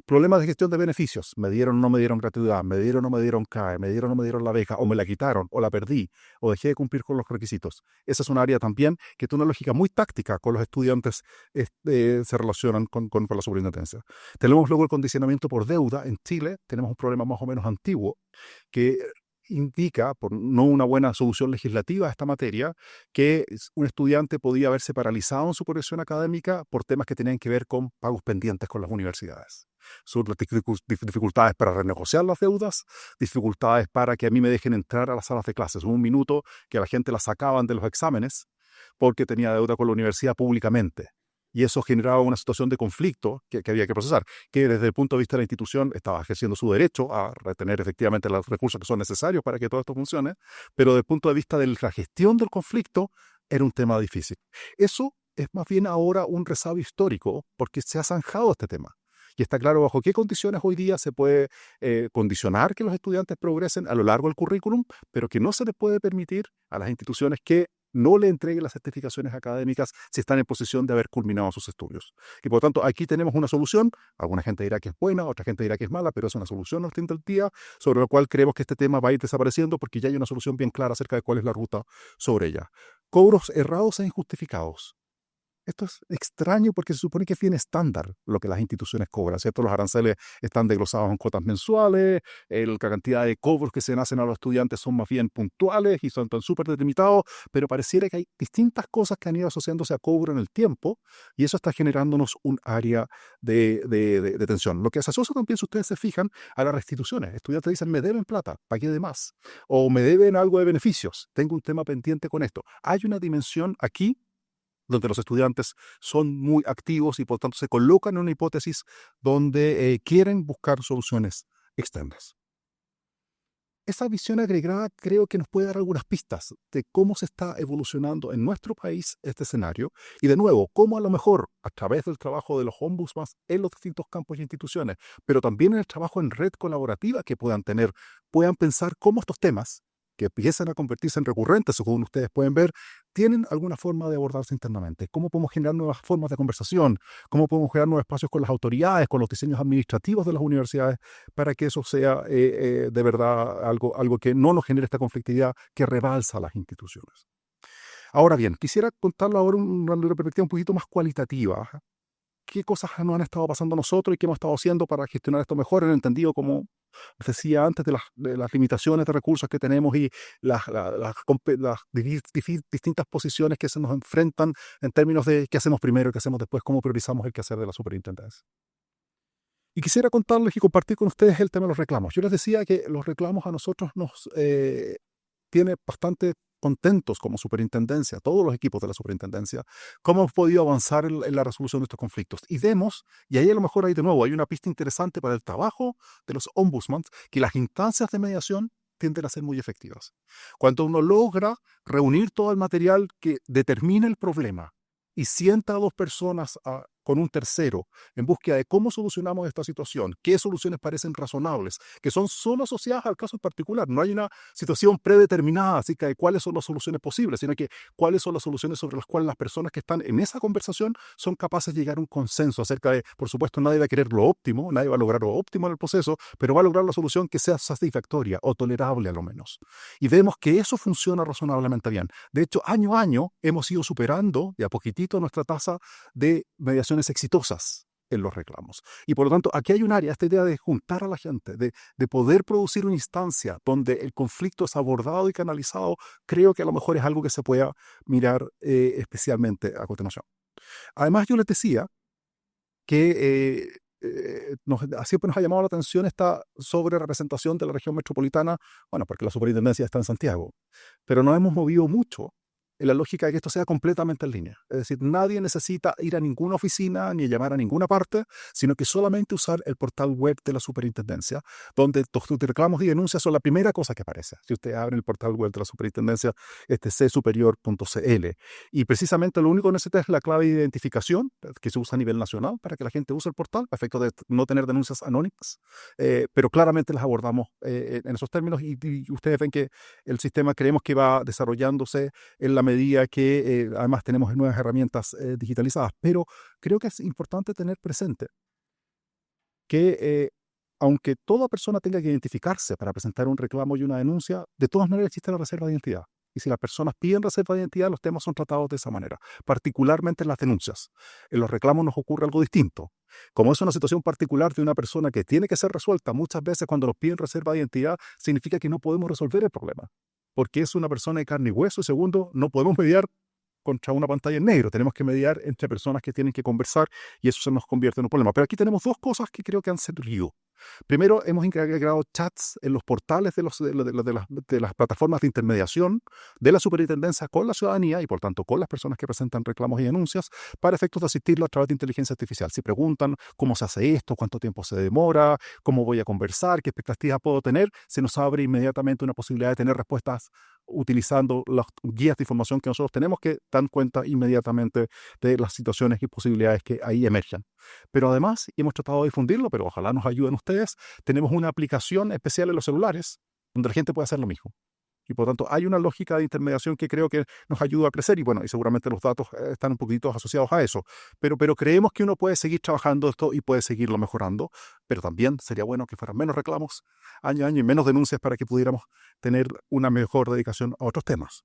Problemas de gestión de beneficios. Me dieron o no me dieron gratuidad, me dieron o no me dieron CAE, me dieron o no me dieron la beca, o me la quitaron, o la perdí, o dejé de cumplir con los requisitos. Esa es un área también que tiene una lógica muy táctica con los estudiantes, se relacionan con la superintendencia. Tenemos luego el condicionamiento por deuda. En Chile tenemos un problema más o menos antiguo que indica, por no una buena solución legislativa a esta materia, que un estudiante podía verse paralizado en su progresión académica por temas que tenían que ver con pagos pendientes con las universidades. Sus dificultades para renegociar las deudas, dificultades para que a mí me dejen entrar a las salas de clases. Hubo un minuto que a la gente la sacaban de los exámenes porque tenía deuda con la universidad públicamente. Y eso generaba una situación de conflicto que había que procesar, que desde el punto de vista de la institución estaba ejerciendo su derecho a retener efectivamente los recursos que son necesarios para que todo esto funcione, pero desde el punto de vista de la gestión del conflicto era un tema difícil. Eso es más bien ahora un resabio histórico, porque se ha zanjado este tema. Y está claro bajo qué condiciones hoy día se puede condicionar que los estudiantes progresen a lo largo del currículum, pero que no se les puede permitir a las instituciones que no le entreguen las certificaciones académicas si están en posición de haber culminado sus estudios. Y por lo tanto, aquí tenemos una solución. Alguna gente dirá que es buena, otra gente dirá que es mala, pero es una solución al fin del día, sobre la cual creemos que este tema va a ir desapareciendo, porque ya hay una solución bien clara acerca de cuál es la ruta sobre ella. Cobros errados e injustificados. Esto es extraño porque se supone que es bien estándar lo que las instituciones cobran, ¿cierto? Los aranceles están desglosados en cuotas mensuales, la cantidad de cobros que se hacen a los estudiantes son más bien puntuales y son tan súper delimitados, pero pareciera que hay distintas cosas que han ido asociándose a cobro en el tiempo, y eso está generándonos un área de tensión. Lo que se asocia también, si ustedes se fijan, a las restituciones. Estudiantes dicen, me deben plata, pagué de más, o me deben algo de beneficios, tengo un tema pendiente con esto. Hay una dimensión aquí donde los estudiantes son muy activos y por tanto se colocan en una hipótesis donde quieren buscar soluciones externas. esa visión agregada creo que nos puede dar algunas pistas de cómo se está evolucionando en nuestro país este escenario y de nuevo, cómo a lo mejor a través del trabajo de los ombudsman en los distintos campos y instituciones, pero también en el trabajo en red colaborativa que puedan tener, puedan pensar cómo estos temas que empiezan a convertirse en recurrentes, según ustedes pueden ver, tienen alguna forma de abordarse internamente. ¿Cómo podemos generar nuevas formas de conversación? ¿Cómo podemos crear nuevos espacios con las autoridades, con los diseños administrativos de las universidades, para que eso sea de verdad algo que no nos genere esta conflictividad que rebalsa a las instituciones? Ahora bien, quisiera contarlo ahora una perspectiva un poquito más cualitativa. ¿Qué cosas nos han estado pasando a nosotros y qué hemos estado haciendo para gestionar esto mejor en el entendido, como decía antes, de las limitaciones de recursos que tenemos y las distintas posiciones que se nos enfrentan en términos de qué hacemos primero y qué hacemos después, cómo priorizamos el quehacer de la superintendencia? Y quisiera contarles y compartir con ustedes el tema de los reclamos. Yo les decía que los reclamos a nosotros nos tiene bastante contentos como superintendencia, todos los equipos de la superintendencia, cómo hemos podido avanzar en la resolución de estos conflictos. Y vemos, y ahí a lo mejor hay de nuevo, hay una pista interesante para el trabajo de los ombudsman, que las instancias de mediación tienden a ser muy efectivas. Cuando uno logra reunir todo el material que determina el problema y sienta a dos personas con un tercero en búsqueda de cómo solucionamos esta situación, qué soluciones parecen razonables, que son solo asociadas al caso en particular. No hay una situación predeterminada acerca de cuáles son las soluciones posibles, sino que cuáles son las soluciones sobre las cuales las personas que están en esa conversación son capaces de llegar a un consenso acerca de, por supuesto, nadie va a querer lo óptimo, nadie va a lograr lo óptimo en el proceso, pero va a lograr la solución que sea satisfactoria o tolerable a lo menos. Y vemos que eso funciona razonablemente bien. De hecho, año a año hemos ido superando de a poquitito nuestra tasa de mediación exitosas en los reclamos. Y por lo tanto, aquí hay un área, esta idea de juntar a la gente, de poder producir una instancia donde el conflicto es abordado y canalizado, creo que a lo mejor es algo que se pueda mirar especialmente a continuación. Además, yo les decía que siempre nos ha llamado la atención esta sobre representación de la región metropolitana, bueno, porque la superintendencia está en Santiago, pero nos hemos movido mucho en la lógica de que esto sea completamente en línea. Es decir, nadie necesita ir a ninguna oficina ni llamar a ninguna parte, sino que solamente usar el portal web de la superintendencia, donde tus reclamos y denuncias son la primera cosa que aparece. Si usted abre el portal web de la superintendencia, csuperior.cl. Y precisamente lo único que necesita es la clave de identificación, que se usa a nivel nacional para que la gente use el portal, a efecto de no tener denuncias anónimas. Pero claramente las abordamos en esos términos y ustedes ven que el sistema creemos que va desarrollándose en la medida que además tenemos nuevas herramientas digitalizadas. Pero creo que es importante tener presente que aunque toda persona tenga que identificarse para presentar un reclamo y una denuncia, de todas maneras existe la reserva de identidad. Y si las personas piden reserva de identidad, los temas son tratados de esa manera, particularmente en las denuncias. En los reclamos nos ocurre algo distinto. Como es una situación particular de una persona que tiene que ser resuelta, muchas veces cuando nos piden reserva de identidad, significa que no podemos resolver el problema, porque es una persona de carne y hueso. Y segundo, no podemos mediar contra una pantalla en negro. Tenemos que mediar entre personas que tienen que conversar y eso se nos convierte en un problema. Pero aquí tenemos dos cosas que creo que han servido. Primero, hemos integrado chats en los portales de las plataformas de intermediación de la superintendencia con la ciudadanía y, por tanto, con las personas que presentan reclamos y denuncias para efectos de asistirlo a través de inteligencia artificial. Si preguntan cómo se hace esto, cuánto tiempo se demora, cómo voy a conversar, qué expectativas puedo tener, se nos abre inmediatamente una posibilidad de tener respuestas utilizando las guías de información que nosotros tenemos, que dan cuenta inmediatamente de las situaciones y posibilidades que ahí emergen. Pero además, y hemos tratado de difundirlo, pero ojalá nos ayuden ustedes, tenemos una aplicación especial en los celulares donde la gente puede hacer lo mismo. Y por tanto, hay una lógica de intermediación que creo que nos ayuda a crecer y bueno, y seguramente los datos están un poquito asociados a eso. Pero creemos que uno puede seguir trabajando esto y puede seguirlo mejorando, pero también sería bueno que fueran menos reclamos año a año y menos denuncias para que pudiéramos tener una mejor dedicación a otros temas.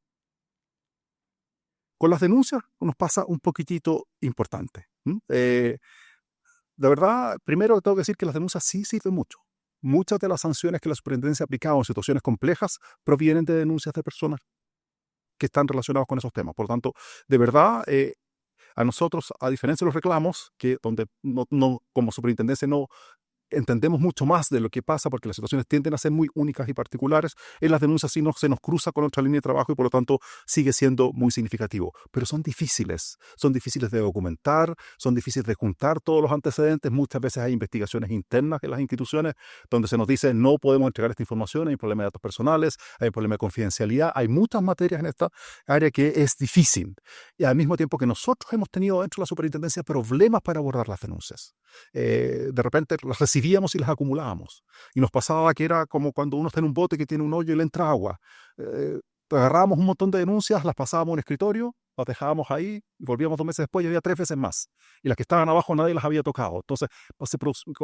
Con las denuncias nos pasa un poquitito importante. De verdad, primero tengo que decir que las denuncias sí sirven mucho. Muchas de las sanciones que la superintendencia ha aplicado en situaciones complejas provienen de denuncias de personas que están relacionadas con esos temas. Por lo tanto, de verdad, a nosotros, a diferencia de los reclamos, que donde como superintendencia no entendemos mucho más de lo que pasa porque las situaciones tienden a ser muy únicas y particulares. En las denuncias sí se nos cruza con otra línea de trabajo y por lo tanto sigue siendo muy significativo. Pero son difíciles de documentar, son difíciles de juntar todos los antecedentes. Muchas veces hay investigaciones internas en las instituciones donde se nos dice no podemos entregar esta información, hay un problema de datos personales, hay un problema de confidencialidad, hay muchas materias en esta área que es difícil. Y al mismo tiempo que nosotros hemos tenido dentro de la superintendencia problemas para abordar las denuncias. De repente las recibíamos y las acumulábamos. Y nos pasaba que era como cuando uno está en un bote que tiene un hoyo y le entra agua. Agarrábamos un montón de denuncias, las pasábamos a un escritorio, las dejábamos ahí y volvíamos 2 meses después y había 3 veces más. Y las que estaban abajo nadie las había tocado. Entonces,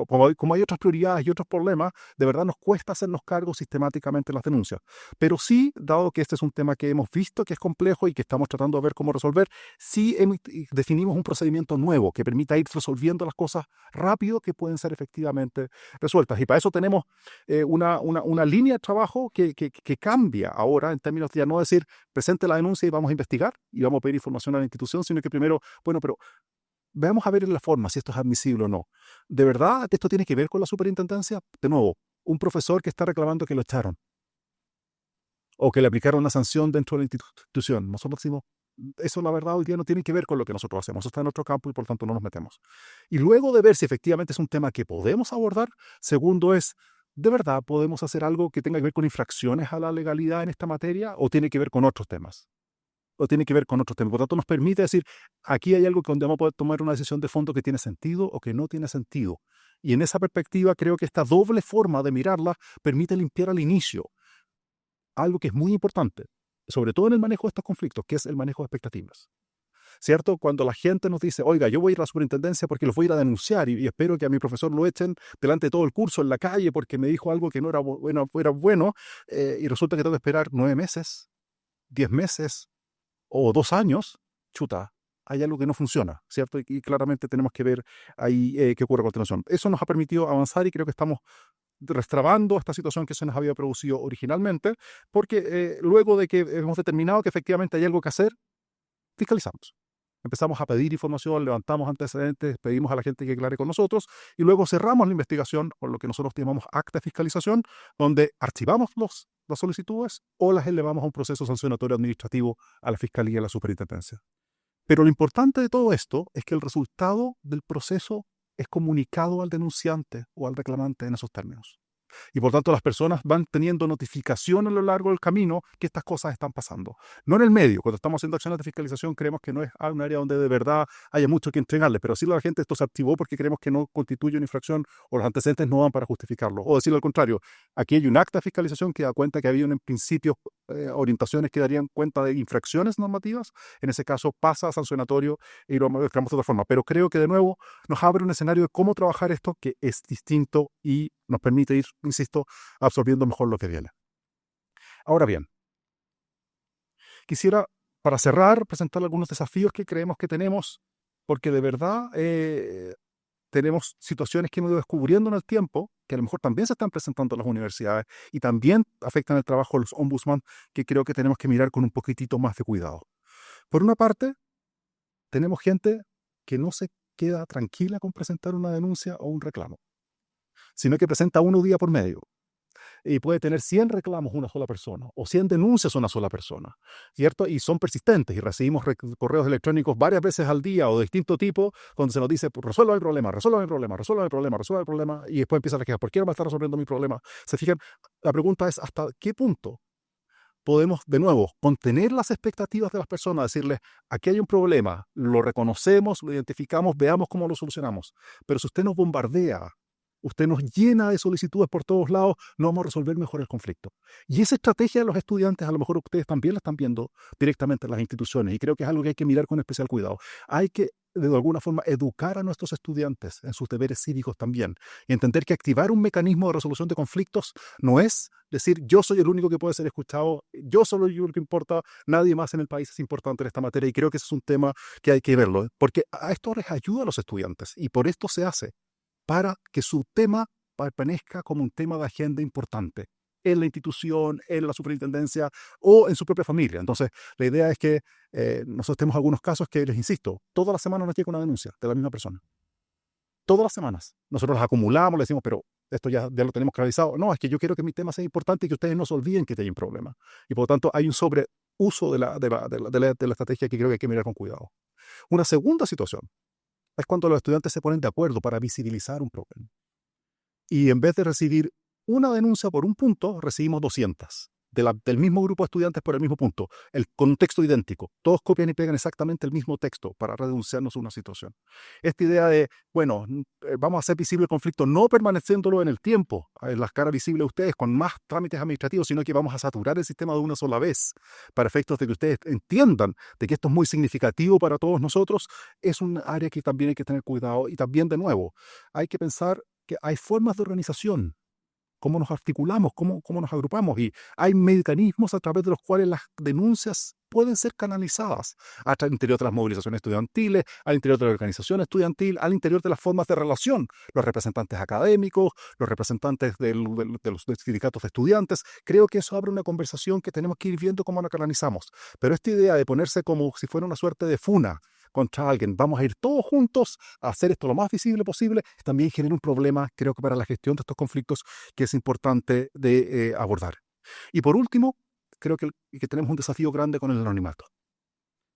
como hay otras prioridades y otros problemas, de verdad nos cuesta hacernos cargo sistemáticamente de las denuncias. Pero sí, dado que este es un tema que hemos visto que es complejo y que estamos tratando de ver cómo resolver, sí definimos un procedimiento nuevo que permita ir resolviendo las cosas rápido que pueden ser efectivamente resueltas. Y para eso tenemos una línea de trabajo que cambia ahora en términos de ya no decir presente la denuncia y vamos a investigar y vamos a pedir información a la institución, sino que primero, bueno, pero veamos a ver en la forma si esto es admisible o no. ¿De verdad esto tiene que ver con la superintendencia? De nuevo, un profesor que está reclamando que lo echaron o que le aplicaron una sanción dentro de la institución. Nosotros decimos, eso la verdad hoy día no tiene que ver con lo que nosotros hacemos. Eso está en otro campo y por tanto no nos metemos. Y luego de ver si efectivamente es un tema que podemos abordar, segundo es, ¿de verdad podemos hacer algo que tenga que ver con infracciones a la legalidad en esta materia o tiene que ver con otros temas? O tiene que ver con otros temas. Por lo tanto, nos permite decir, aquí hay algo donde vamos a poder tomar una decisión de fondo que tiene sentido o que no tiene sentido. Y en esa perspectiva creo que esta doble forma de mirarla permite limpiar al inicio algo que es muy importante, sobre todo en el manejo de estos conflictos, que es el manejo de expectativas. ¿Cierto? Cuando la gente nos dice, oiga, yo voy a ir a la superintendencia porque los voy a ir a denunciar y espero que a mi profesor lo echen delante de todo el curso en la calle porque me dijo algo que no era bueno y resulta que tengo que esperar 9 meses, 10 meses o 2 años, chuta, hay algo que no funciona, ¿cierto? Y claramente tenemos que ver ahí qué ocurre a continuación. Eso nos ha permitido avanzar y creo que estamos destrabando esta situación que se nos había producido originalmente, porque luego de que hemos determinado que efectivamente hay algo que hacer, fiscalizamos. Empezamos a pedir información, levantamos antecedentes, pedimos a la gente que aclare con nosotros y luego cerramos la investigación con lo que nosotros llamamos acta de fiscalización, donde archivamos las solicitudes o las elevamos a un proceso sancionatorio administrativo a la Fiscalía y a la Superintendencia. Pero lo importante de todo esto es que el resultado del proceso es comunicado al denunciante o al reclamante en esos términos. Y por tanto las personas van teniendo notificación a lo largo del camino que estas cosas están pasando. No en el medio, cuando estamos haciendo acciones de fiscalización creemos que no es un área donde de verdad haya mucho que entregarle, pero decirle a la gente esto se activó porque creemos que no constituye una infracción o los antecedentes no dan para justificarlo. O decirlo al contrario, aquí hay un acta de fiscalización que da cuenta que había en principio orientaciones que darían cuenta de infracciones normativas. En ese caso pasa a sancionatorio y lo mostramos de otra forma. Pero creo que de nuevo nos abre un escenario de cómo trabajar esto que es distinto y nos permite ir, insisto, absorbiendo mejor lo que viene. Ahora bien, quisiera, para cerrar, presentar algunos desafíos que creemos que tenemos, porque de verdad tenemos situaciones que hemos ido descubriendo en el tiempo, que a lo mejor también se están presentando en las universidades y también afectan el trabajo de los ombudsman, que creo que tenemos que mirar con un poquitito más de cuidado. Por una parte, tenemos gente que no se queda tranquila con presentar una denuncia o un reclamo, sino que presenta uno día por medio. Y puede tener 100 reclamos una sola persona o 100 denuncias una sola persona, ¿cierto? Y son persistentes y recibimos correos electrónicos varias veces al día o de distinto tipo donde se nos dice, pues, resuelva el problema, resuelva el problema, resuelva el problema, resuelva el problema y después empieza la queja, ¿por qué no me está resolviendo mi problema? Se fijan, la pregunta es hasta qué punto podemos, de nuevo, contener las expectativas de las personas, decirles, aquí hay un problema, lo reconocemos, lo identificamos, veamos cómo lo solucionamos. Pero si usted nos bombardea, usted nos llena de solicitudes por todos lados, no vamos a resolver mejor el conflicto. Y esa estrategia de los estudiantes, a lo mejor ustedes también la están viendo directamente en las instituciones, y creo que es algo que hay que mirar con especial cuidado. Hay que, de alguna forma, educar a nuestros estudiantes en sus deberes cívicos también, y entender que activar un mecanismo de resolución de conflictos no es decir, yo soy el único que puede ser escuchado, yo soy el que importa, nadie más en el país es importante en esta materia, y creo que ese es un tema que hay que verlo, porque a esto les ayuda a los estudiantes, y por esto se hace, para que su tema permanezca como un tema de agenda importante en la institución, en la superintendencia o en su propia familia. Entonces, la idea es que nosotros tenemos algunos casos que, les insisto, toda la semana nos llega una denuncia de la misma persona. todas las semanas. Nosotros las acumulamos, le decimos, pero esto ya lo tenemos realizado. No, es que yo quiero que mi tema sea importante y que ustedes no se olviden que hay un problema. Y por lo tanto hay un sobreuso de la estrategia que creo que hay que mirar con cuidado. Una segunda situación es cuando los estudiantes se ponen de acuerdo para visibilizar un problema. Y en vez de recibir una denuncia por un punto, recibimos 200 del mismo grupo de estudiantes por el mismo punto, con un texto idéntico. Todos copian y pegan exactamente el mismo texto para redenunciarnos una situación. Esta idea de, bueno, vamos a hacer visible el conflicto, no permaneciéndolo en el tiempo, en las caras visibles de ustedes con más trámites administrativos, sino que vamos a saturar el sistema de una sola vez, para efectos de que ustedes entiendan de que esto es muy significativo para todos nosotros, es un área que también hay que tener cuidado. Y también, de nuevo, hay que pensar que hay formas de organización, cómo nos articulamos, cómo nos agrupamos, y hay mecanismos a través de los cuales las denuncias pueden ser canalizadas al interior de las movilizaciones estudiantiles, al interior de la organización estudiantil, al interior de las formas de relación, los representantes académicos, los representantes de los sindicatos de estudiantes. Creo que eso abre una conversación que tenemos que ir viendo cómo la canalizamos. Pero esta idea de ponerse como si fuera una suerte de funa contra alguien, vamos a ir todos juntos a hacer esto lo más visible posible, también genera un problema, creo que para la gestión de estos conflictos, que es importante de abordar. Y por último, creo que tenemos un desafío grande con el anonimato,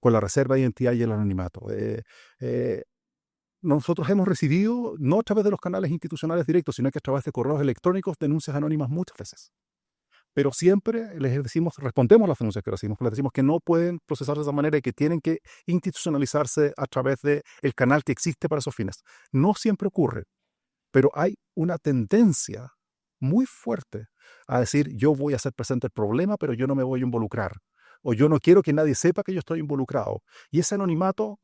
con la reserva de identidad y el anonimato. Nosotros hemos recibido, no a través de los canales institucionales directos, sino que a través de correos electrónicos, denuncias anónimas muchas veces. Pero siempre les decimos, respondemos a las denuncias que recibimos, les decimos que no pueden procesar de esa manera y que tienen que institucionalizarse a través del canal que existe para esos fines. No siempre ocurre, pero hay una tendencia muy fuerte a decir, yo voy a hacer presente el problema, pero yo no me voy a involucrar, o yo no quiero que nadie sepa que yo estoy involucrado. Y ese anonimato,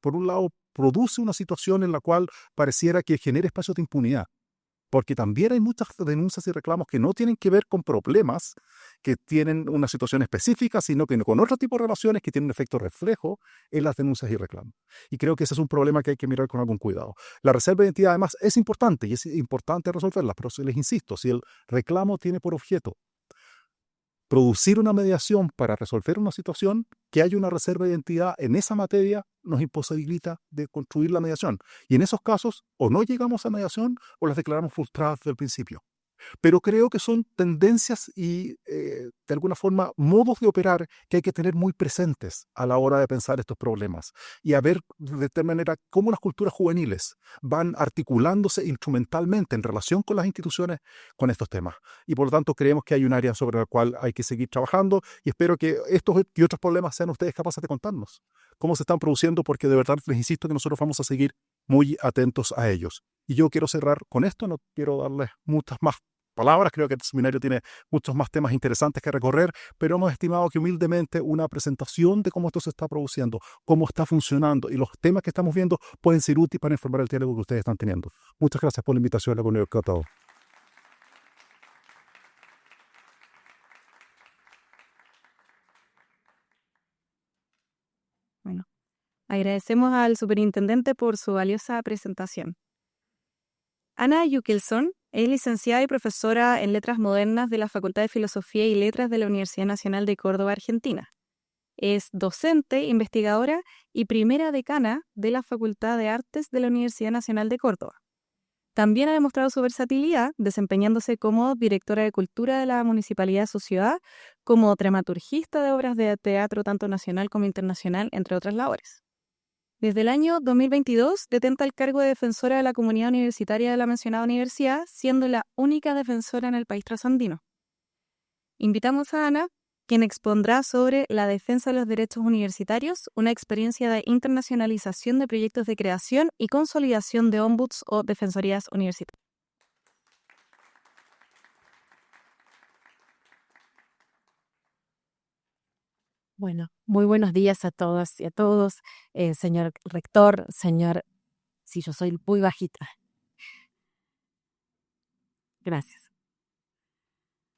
por un lado, produce una situación en la cual pareciera que genera espacios de impunidad, porque también hay muchas denuncias y reclamos que no tienen que ver con problemas que tienen una situación específica, sino que con otro tipo de relaciones que tienen un efecto reflejo en las denuncias y reclamos. Y creo que ese es un problema que hay que mirar con algún cuidado. La reserva de identidad, además, es importante y es importante resolverla, pero les insisto, si el reclamo tiene por objeto producir una mediación para resolver una situación, que haya una reserva de identidad en esa materia nos imposibilita de construir la mediación. Y en esos casos, o no llegamos a mediación o las declaramos frustradas desde el principio. Pero creo que son tendencias y, de alguna forma, modos de operar que hay que tener muy presentes a la hora de pensar estos problemas y a ver de tal manera cómo las culturas juveniles van articulándose instrumentalmente en relación con las instituciones con estos temas. Y por lo tanto creemos que hay un área sobre la cual hay que seguir trabajando, y espero que estos y otros problemas sean ustedes capaces de contarnos cómo se están produciendo, porque de verdad les insisto que nosotros vamos a seguir muy atentos a ellos. Y yo quiero cerrar con esto, no quiero darles muchas más palabras, creo que el seminario tiene muchos más temas interesantes que recorrer, pero hemos estimado que humildemente una presentación de cómo esto se está produciendo, cómo está funcionando y los temas que estamos viendo pueden ser útiles para informar el diálogo que ustedes están teniendo. Muchas gracias por la invitación a la comunidad de todos. Bueno, agradecemos al superintendente por su valiosa presentación. Ana Yukelson es licenciada y profesora en Letras Modernas de la Facultad de Filosofía y Letras de la Universidad Nacional de Córdoba, Argentina. Es docente, investigadora y primera decana de la Facultad de Artes de la Universidad Nacional de Córdoba. También ha demostrado su versatilidad desempeñándose como directora de cultura de la Municipalidad de su ciudad, como dramaturgista de obras de teatro tanto nacional como internacional, entre otras labores. Desde el año 2022 detenta el cargo de defensora de la comunidad universitaria de la mencionada universidad, siendo la única defensora en el país trasandino. Invitamos a Ana, quien expondrá sobre la defensa de los derechos universitarios, una experiencia de internacionalización de proyectos de creación y consolidación de ombuds o defensorías universitarias. Bueno, muy buenos días a todas y a todos, señor rector, sí, yo soy muy bajita. Gracias.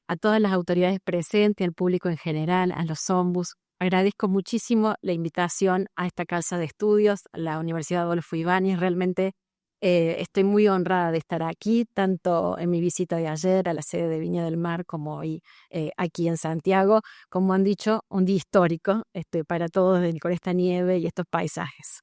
A todas las autoridades presentes, al público en general, a los ombuds, agradezco muchísimo la invitación a esta casa de estudios, a la Universidad Adolfo Ibáñez. Realmente estoy muy honrada de estar aquí, tanto en mi visita de ayer a la sede de Viña del Mar como hoy aquí en Santiago. Como han dicho, un día histórico para todos con esta nieve y estos paisajes.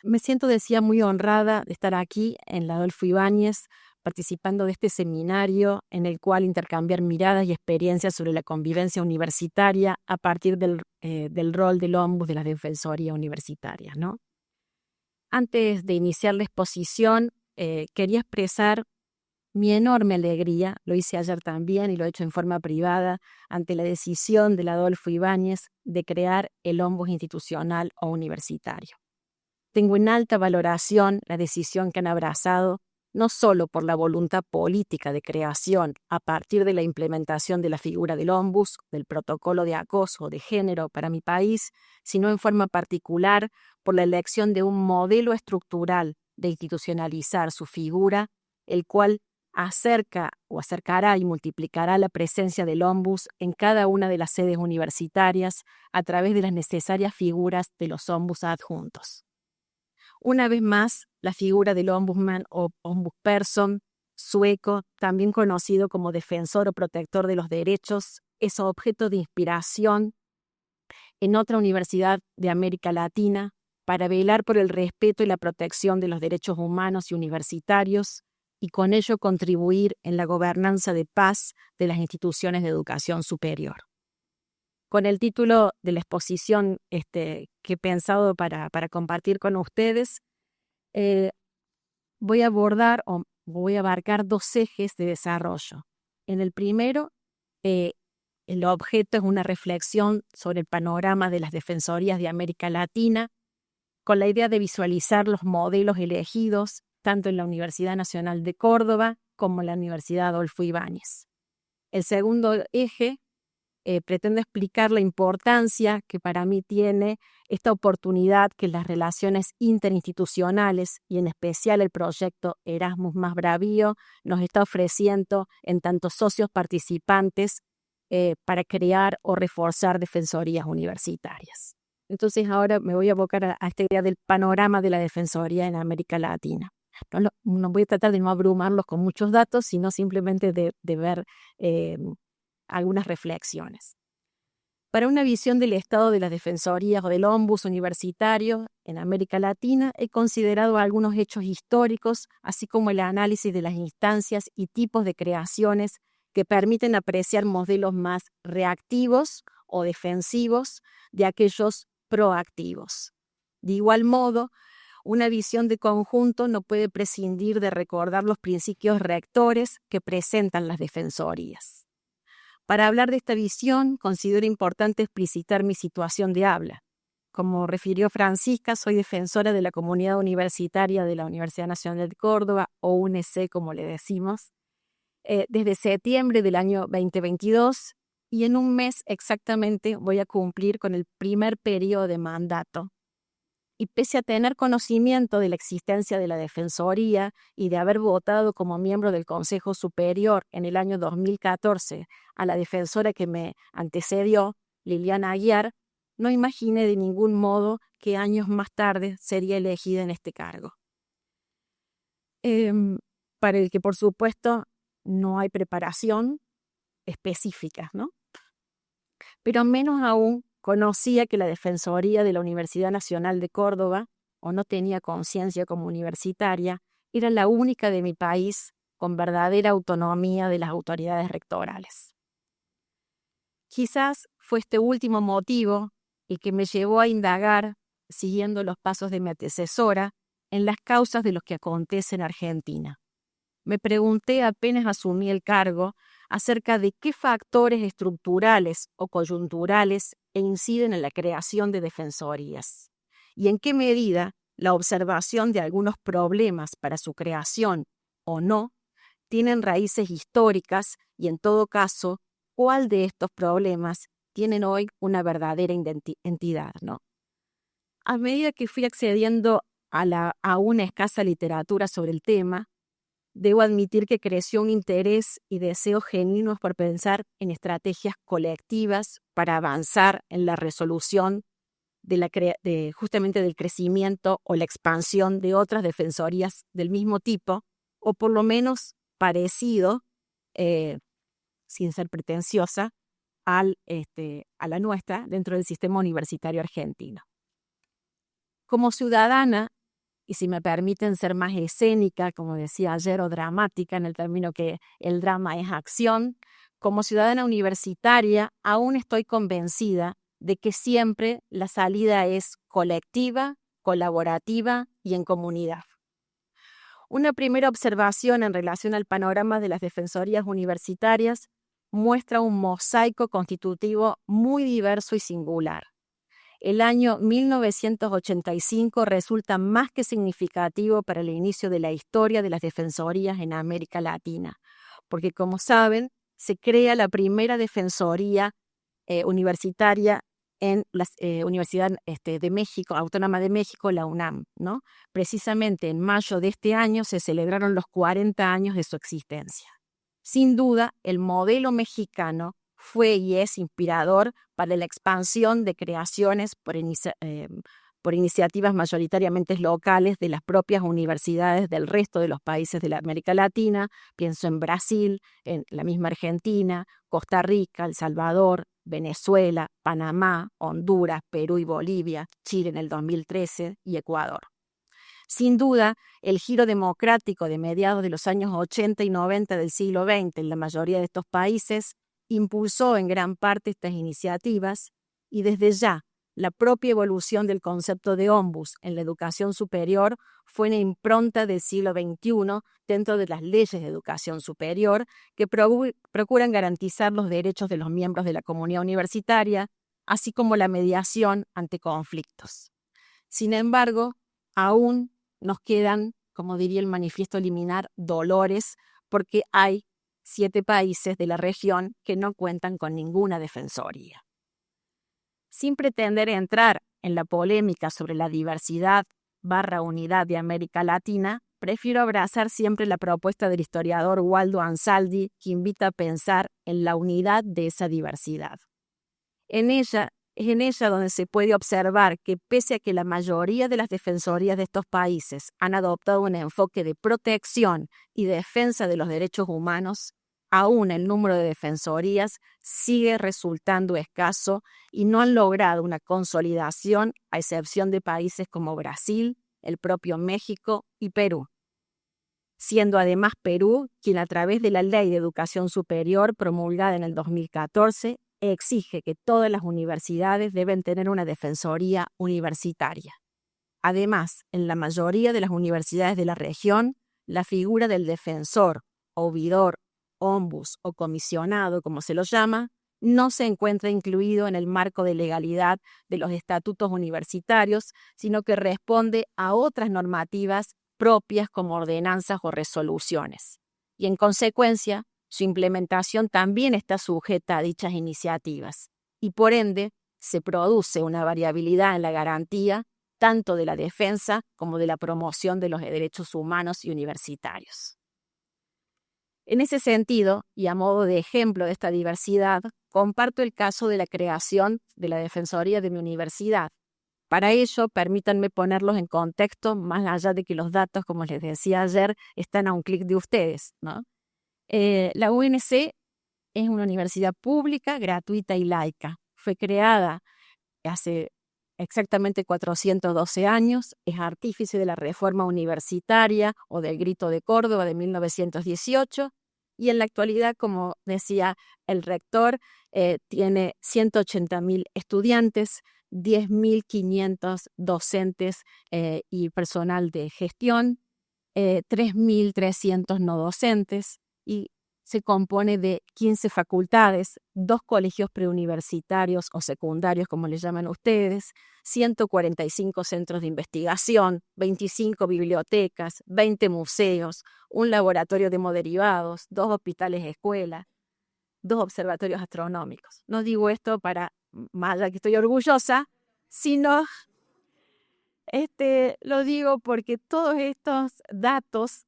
Me siento, decía, muy honrada de estar aquí en la Adolfo Ibáñez, participando de este seminario en el cual intercambiar miradas y experiencias sobre la convivencia universitaria a partir del rol del Ombus de la Defensoría Universitaria, ¿no? Antes de iniciar la exposición, quería expresar mi enorme alegría, lo hice ayer también y lo he hecho en forma privada, ante la decisión del Adolfo Ibáñez de crear el Ombus institucional o universitario. Tengo en alta valoración la decisión que han abrazado, no solo por la voluntad política de creación a partir de la implementación de la figura del Ombus, del protocolo de acoso de género para mi país, sino en forma particular por la elección de un modelo estructural de institucionalizar su figura, el cual acercará y multiplicará la presencia del Ombus en cada una de las sedes universitarias a través de las necesarias figuras de los Ombus adjuntos. Una vez más, la figura del Ombudsman o Ombudsperson sueco, también conocido como defensor o protector de los derechos, es objeto de inspiración en otra universidad de América Latina para velar por el respeto y la protección de los derechos humanos y universitarios y con ello contribuir en la gobernanza de paz de las instituciones de educación superior. Con el título de la exposición que he pensado para compartir con ustedes, voy a abordar o voy a abarcar dos ejes de desarrollo. En el primero, el objeto es una reflexión sobre el panorama de las defensorías de América Latina, con la idea de visualizar los modelos elegidos tanto en la Universidad Nacional de Córdoba como en la Universidad Adolfo Ibáñez. El segundo eje pretendo explicar la importancia que para mí tiene esta oportunidad que las relaciones interinstitucionales y en especial el proyecto Erasmus más Bravío nos está ofreciendo en tantos socios participantes para crear o reforzar defensorías universitarias. Entonces ahora me voy a abocar a esta idea del panorama de la defensoría en América Latina. No voy a tratar de no abrumarlos con muchos datos, sino simplemente de ver algunas reflexiones. Para una visión del estado de las defensorías o del Ombus universitario en América Latina, he considerado algunos hechos históricos, así como el análisis de las instancias y tipos de creaciones que permiten apreciar modelos más reactivos o defensivos de aquellos proactivos. De igual modo, una visión de conjunto no puede prescindir de recordar los principios rectores que presentan las defensorías. Para hablar de esta visión, considero importante explicitar mi situación de habla. Como refirió Francisca, soy defensora de la comunidad universitaria de la Universidad Nacional de Córdoba, o UNC como le decimos, desde septiembre del año 2022, y en un mes exactamente voy a cumplir con el primer periodo de mandato. Y pese a tener conocimiento de la existencia de la Defensoría y de haber votado como miembro del Consejo Superior en el año 2014 a la defensora que me antecedió, Liliana Aguiar, no imaginé de ningún modo que años más tarde sería elegida en este cargo. Para el que, por supuesto, no hay preparación específica, ¿no? Pero menos aún conocía que la Defensoría de la Universidad Nacional de Córdoba, o no tenía conciencia como universitaria, era la única de mi país con verdadera autonomía de las autoridades rectorales. Quizás fue este último motivo el que me llevó a indagar, siguiendo los pasos de mi antecesora, en las causas de lo que acontece en Argentina. Me pregunté apenas asumí el cargo acerca de qué factores estructurales o coyunturales inciden en la creación de defensorías y en qué medida la observación de algunos problemas para su creación o no tienen raíces históricas y, en todo caso, cuál de estos problemas tienen hoy una verdadera entidad, ¿no? A medida que fui accediendo a una escasa literatura sobre el tema, debo admitir que creció un interés y deseos genuinos por pensar en estrategias colectivas para avanzar en la resolución justamente del crecimiento o la expansión de otras defensorías del mismo tipo, o por lo menos parecido, sin ser pretenciosa, a la nuestra dentro del sistema universitario argentino. Como ciudadana y si me permiten ser más escénica, como decía ayer, o dramática, en el término que el drama es acción, como ciudadana universitaria aún estoy convencida de que siempre la salida es colectiva, colaborativa y en comunidad. Una primera observación en relación al panorama de las defensorías universitarias muestra un mosaico constitutivo muy diverso y singular. El año 1985 resulta más que significativo para el inicio de la historia de las defensorías en América Latina, porque como saben, se crea la primera defensoría universitaria en la Universidad de México, Autónoma de México, la UNAM, ¿no? Precisamente en mayo de este año se celebraron los 40 años de su existencia. Sin duda, el modelo mexicano fue y es inspirador para la expansión de creaciones por iniciativas mayoritariamente locales de las propias universidades del resto de los países de la América Latina. Pienso en Brasil, en la misma Argentina, Costa Rica, El Salvador, Venezuela, Panamá, Honduras, Perú y Bolivia, Chile en el 2013 y Ecuador. Sin duda, el giro democrático de mediados de los años 80 y 90 del siglo XX en la mayoría de estos países impulsó en gran parte estas iniciativas y desde ya la propia evolución del concepto de ombus en la educación superior fue una impronta del siglo XXI dentro de las leyes de educación superior que procuran garantizar los derechos de los miembros de la comunidad universitaria, así como la mediación ante conflictos. Sin embargo, aún nos quedan, como diría el manifiesto liminar, dolores, porque hay 7 países de la región que no cuentan con ninguna defensoría. Sin pretender entrar en la polémica sobre la diversidad/unidad de América Latina, prefiero abrazar siempre la propuesta del historiador Waldo Ansaldi, que invita a pensar en la unidad de esa diversidad. Es en ella donde se puede observar que pese a que la mayoría de las defensorías de estos países han adoptado un enfoque de protección y defensa de los derechos humanos, aún el número de defensorías sigue resultando escaso y no han logrado una consolidación a excepción de países como Brasil, el propio México y Perú. Siendo además Perú quien a través de la Ley de Educación Superior promulgada en el 2014 exige que todas las universidades deben tener una defensoría universitaria. Además, en la mayoría de las universidades de la región, la figura del defensor, ouvidor, ombus o comisionado, como se lo llama, no se encuentra incluido en el marco de legalidad de los estatutos universitarios, sino que responde a otras normativas propias como ordenanzas o resoluciones. Y en consecuencia, su implementación también está sujeta a dichas iniciativas y por ende se produce una variabilidad en la garantía tanto de la defensa como de la promoción de los derechos humanos y universitarios. En ese sentido, y a modo de ejemplo de esta diversidad, comparto el caso de la creación de la Defensoría de mi universidad. Para ello, permítanme ponerlos en contexto, más allá de que los datos, como les decía ayer, están a un clic de ustedes, ¿no? La UNC es una universidad pública, gratuita y laica. Fue creada hace exactamente 412 años, es artífice de la reforma universitaria o del Grito de Córdoba de 1918 y en la actualidad, como decía el rector, tiene 180.000 estudiantes, 10.500 docentes y personal de gestión, 3.300 no docentes y se compone de 15 facultades, 2 colegios preuniversitarios o secundarios, como les llaman ustedes, 145 centros de investigación, 25 bibliotecas, 20 museos, un laboratorio de hemoderivados, 2 hospitales escuela, 2 observatorios astronómicos. No digo esto para, más allá que estoy orgullosa, sino lo digo porque todos estos datos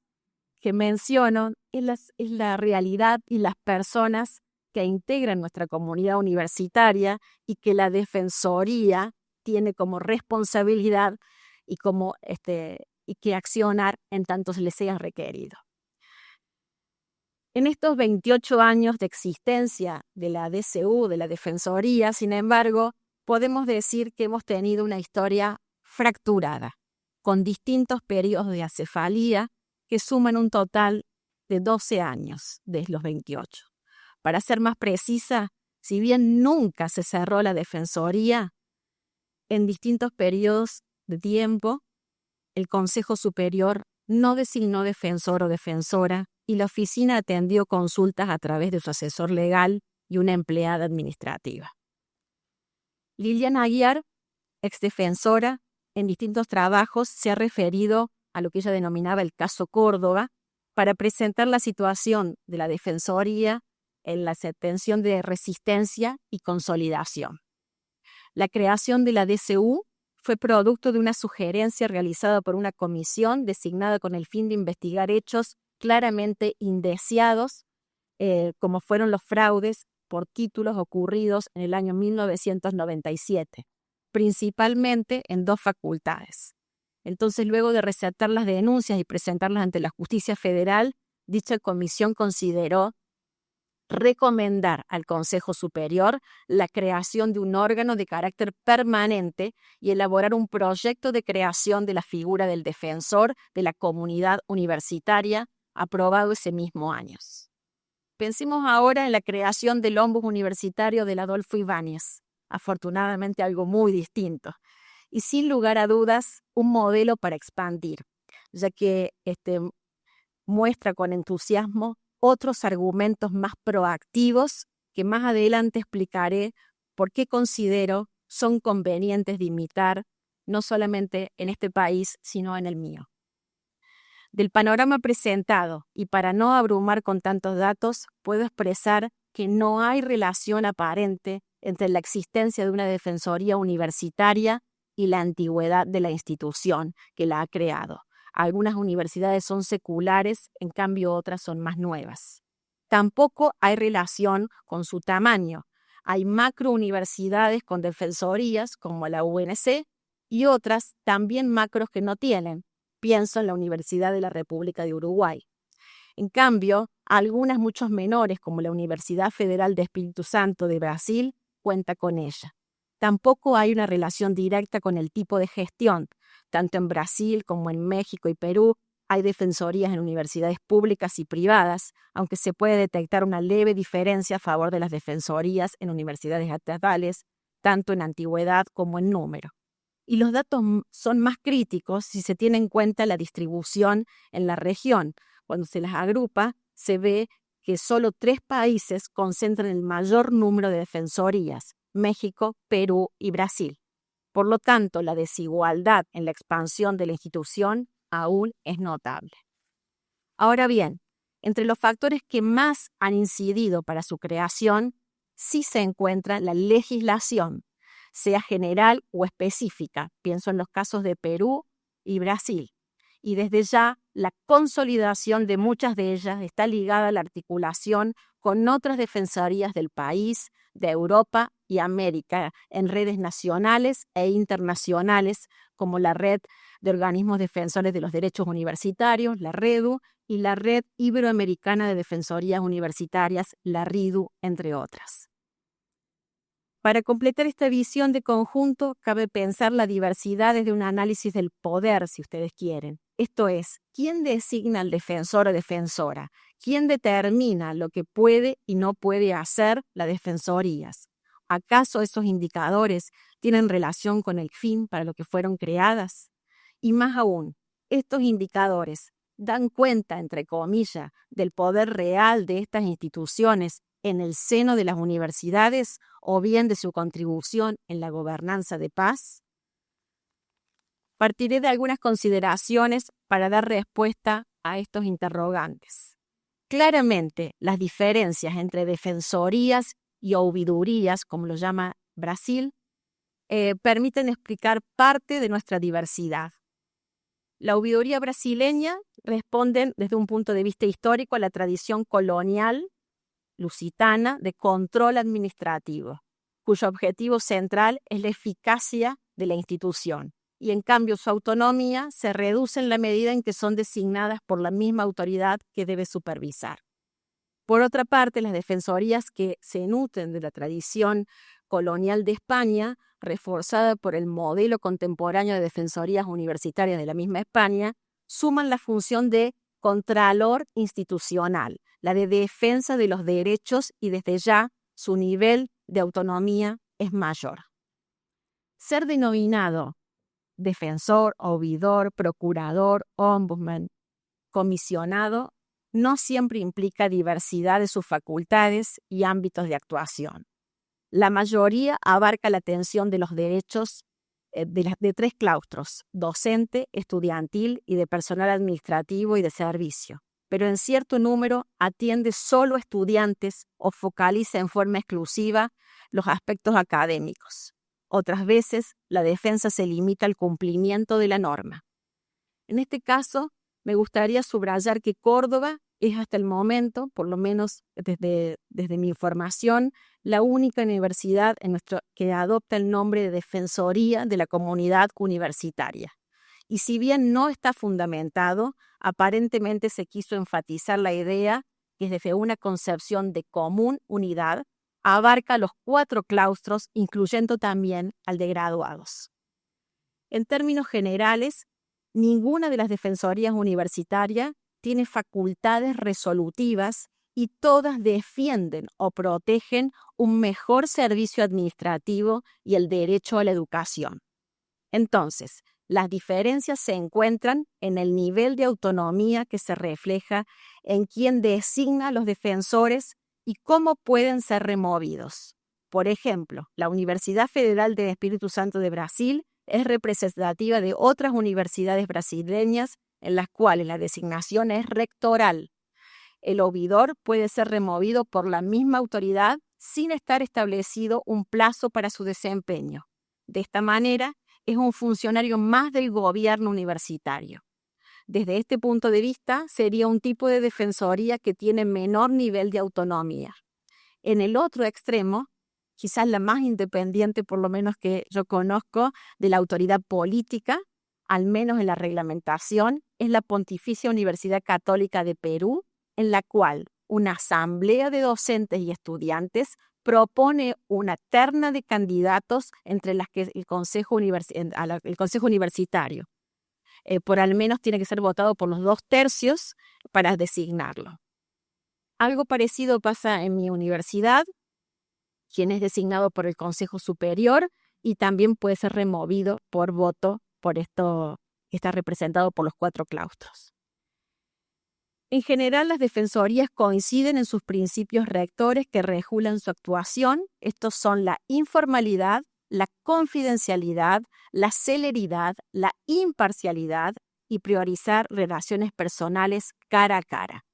que menciono es la realidad y las personas que integran nuestra comunidad universitaria y que la Defensoría tiene como responsabilidad y que accionar en tanto se les sea requerido. En estos 28 años de existencia de la DCU, de la Defensoría, sin embargo, podemos decir que hemos tenido una historia fracturada, con distintos periodos de acefalía que suman un total de 12 años de los 28. Para ser más precisa, si bien nunca se cerró la Defensoría, en distintos periodos de tiempo, el Consejo Superior no designó defensor o defensora y la oficina atendió consultas a través de su asesor legal y una empleada administrativa. Liliana Aguiar, exdefensora, en distintos trabajos se ha referido a lo que ella denominaba el caso Córdoba para presentar la situación de la Defensoría en la atención de resistencia y consolidación. La creación de la DCU fue producto de una sugerencia realizada por una comisión designada con el fin de investigar hechos claramente indeseados, como fueron los fraudes por títulos ocurridos en el año 1997, principalmente en 2 facultades. Entonces, luego de receptar las denuncias y presentarlas ante la Justicia Federal, dicha comisión consideró recomendar al Consejo Superior la creación de un órgano de carácter permanente y elaborar un proyecto de creación de la figura del defensor de la comunidad universitaria, aprobado ese mismo año. Pensemos ahora en la creación del Ombud Universitario del Adolfo Ibáñez, afortunadamente algo muy distinto, y sin lugar a dudas un modelo para expandir, ya que muestra con entusiasmo otros argumentos más proactivos que más adelante explicaré por qué considero son convenientes de imitar, no solamente en este país, sino en el mío. Del panorama presentado, y para no abrumar con tantos datos, puedo expresar que no hay relación aparente entre la existencia de una defensoría universitaria y la antigüedad de la institución que la ha creado. Algunas universidades son seculares, en cambio otras son más nuevas. Tampoco hay relación con su tamaño. Hay macrouniversidades con defensorías, como la UNC, y otras también macros que no tienen. Pienso en la Universidad de la República de Uruguay. En cambio, algunas muchos menores, como la Universidad Federal de Espíritu Santo de Brasil, cuenta con ella. Tampoco hay una relación directa con el tipo de gestión. Tanto en Brasil como en México y Perú hay defensorías en universidades públicas y privadas, aunque se puede detectar una leve diferencia a favor de las defensorías en universidades estatales, tanto en antigüedad como en número. Y los datos son más críticos si se tiene en cuenta la distribución en la región. Cuando se las agrupa, se ve que solo 3 países concentran el mayor número de defensorías: México, Perú y Brasil. Por lo tanto, la desigualdad en la expansión de la institución aún es notable. Ahora bien, entre los factores que más han incidido para su creación, sí se encuentra la legislación, sea general o específica. Pienso en los casos de Perú y Brasil. Y desde ya, la consolidación de muchas de ellas está ligada a la articulación con otras defensorías del país, de Europa y América, en redes nacionales e internacionales, como la Red de Organismos Defensores de los Derechos Universitarios, la REDU, y la Red Iberoamericana de Defensorías Universitarias, la RIDU, entre otras. Para completar esta visión de conjunto, cabe pensar la diversidad desde un análisis del poder, si ustedes quieren. Esto es, ¿quién designa al defensor o defensora? ¿Quién determina lo que puede y no puede hacer las defensorías? ¿Acaso esos indicadores tienen relación con el fin para lo que fueron creadas? Y más aún, ¿estos indicadores dan cuenta, entre comillas, del poder real de estas instituciones en el seno de las universidades o bien de su contribución en la gobernanza de paz? Partiré de algunas consideraciones para dar respuesta a estos interrogantes. Claramente, las diferencias entre defensorías y ouvidurías, como lo llama Brasil, permiten explicar parte de nuestra diversidad. La ouviduría brasileña responde desde un punto de vista histórico a la tradición colonial lusitana de control administrativo, cuyo objetivo central es la eficacia de la institución, y en cambio su autonomía se reduce en la medida en que son designadas por la misma autoridad que debe supervisar. Por otra parte, las defensorías que se nutren de la tradición colonial de España reforzada por el modelo contemporáneo de defensorías universitarias de la misma España, suman la función de contralor institucional, la de defensa de los derechos, y desde ya su nivel de autonomía es mayor. Ser denominado defensor, oidor, procurador, ombudsman, comisionado, no siempre implica diversidad de sus facultades y ámbitos de actuación. La mayoría abarca la atención de los derechos de 3 claustros: docente, estudiantil y de personal administrativo y de servicio, pero en cierto número atiende solo estudiantes o focaliza en forma exclusiva los aspectos académicos. Otras veces, la defensa se limita al cumplimiento de la norma. En este caso, me gustaría subrayar que Córdoba es hasta el momento, por lo menos desde mi información, la única universidad que adopta el nombre de Defensoría de la Comunidad Universitaria. Y si bien no está fundamentado, aparentemente se quiso enfatizar la idea que desde una concepción de común unidad abarca los 4 claustros, incluyendo también al de graduados. En términos generales, ninguna de las defensorías universitarias tiene facultades resolutivas y todas defienden o protegen un mejor servicio administrativo y el derecho a la educación. Entonces, las diferencias se encuentran en el nivel de autonomía que se refleja en quién designa a los defensores y cómo pueden ser removidos. Por ejemplo, la Universidad Federal de Espíritu Santo de Brasil es representativa de otras universidades brasileñas en las cuales la designación es rectoral. El oidor puede ser removido por la misma autoridad sin estar establecido un plazo para su desempeño. De esta manera, es un funcionario más del gobierno universitario. Desde este punto de vista, sería un tipo de defensoría que tiene menor nivel de autonomía. En el otro extremo, quizás la más independiente, por lo menos que yo conozco, de la autoridad política, al menos en la reglamentación, es la Pontificia Universidad Católica de Perú, en la cual una asamblea de docentes y estudiantes propone una terna de candidatos entre las que el Consejo Universitario. Por al menos tiene que ser votado por los 2/3 para designarlo. Algo parecido pasa en mi universidad, quien es designado por el Consejo Superior y también puede ser removido por voto por esto que está representado por los 4 claustros. En general, las defensorías coinciden en sus principios rectores que regulan su actuación. Estos son la informalidad, la confidencialidad, la celeridad, la imparcialidad y priorizar relaciones personales cara a cara.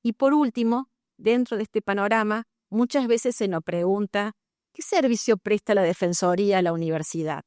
Y por último, dentro de este panorama, muchas veces se nos pregunta ¿qué servicio presta la defensoría a la universidad?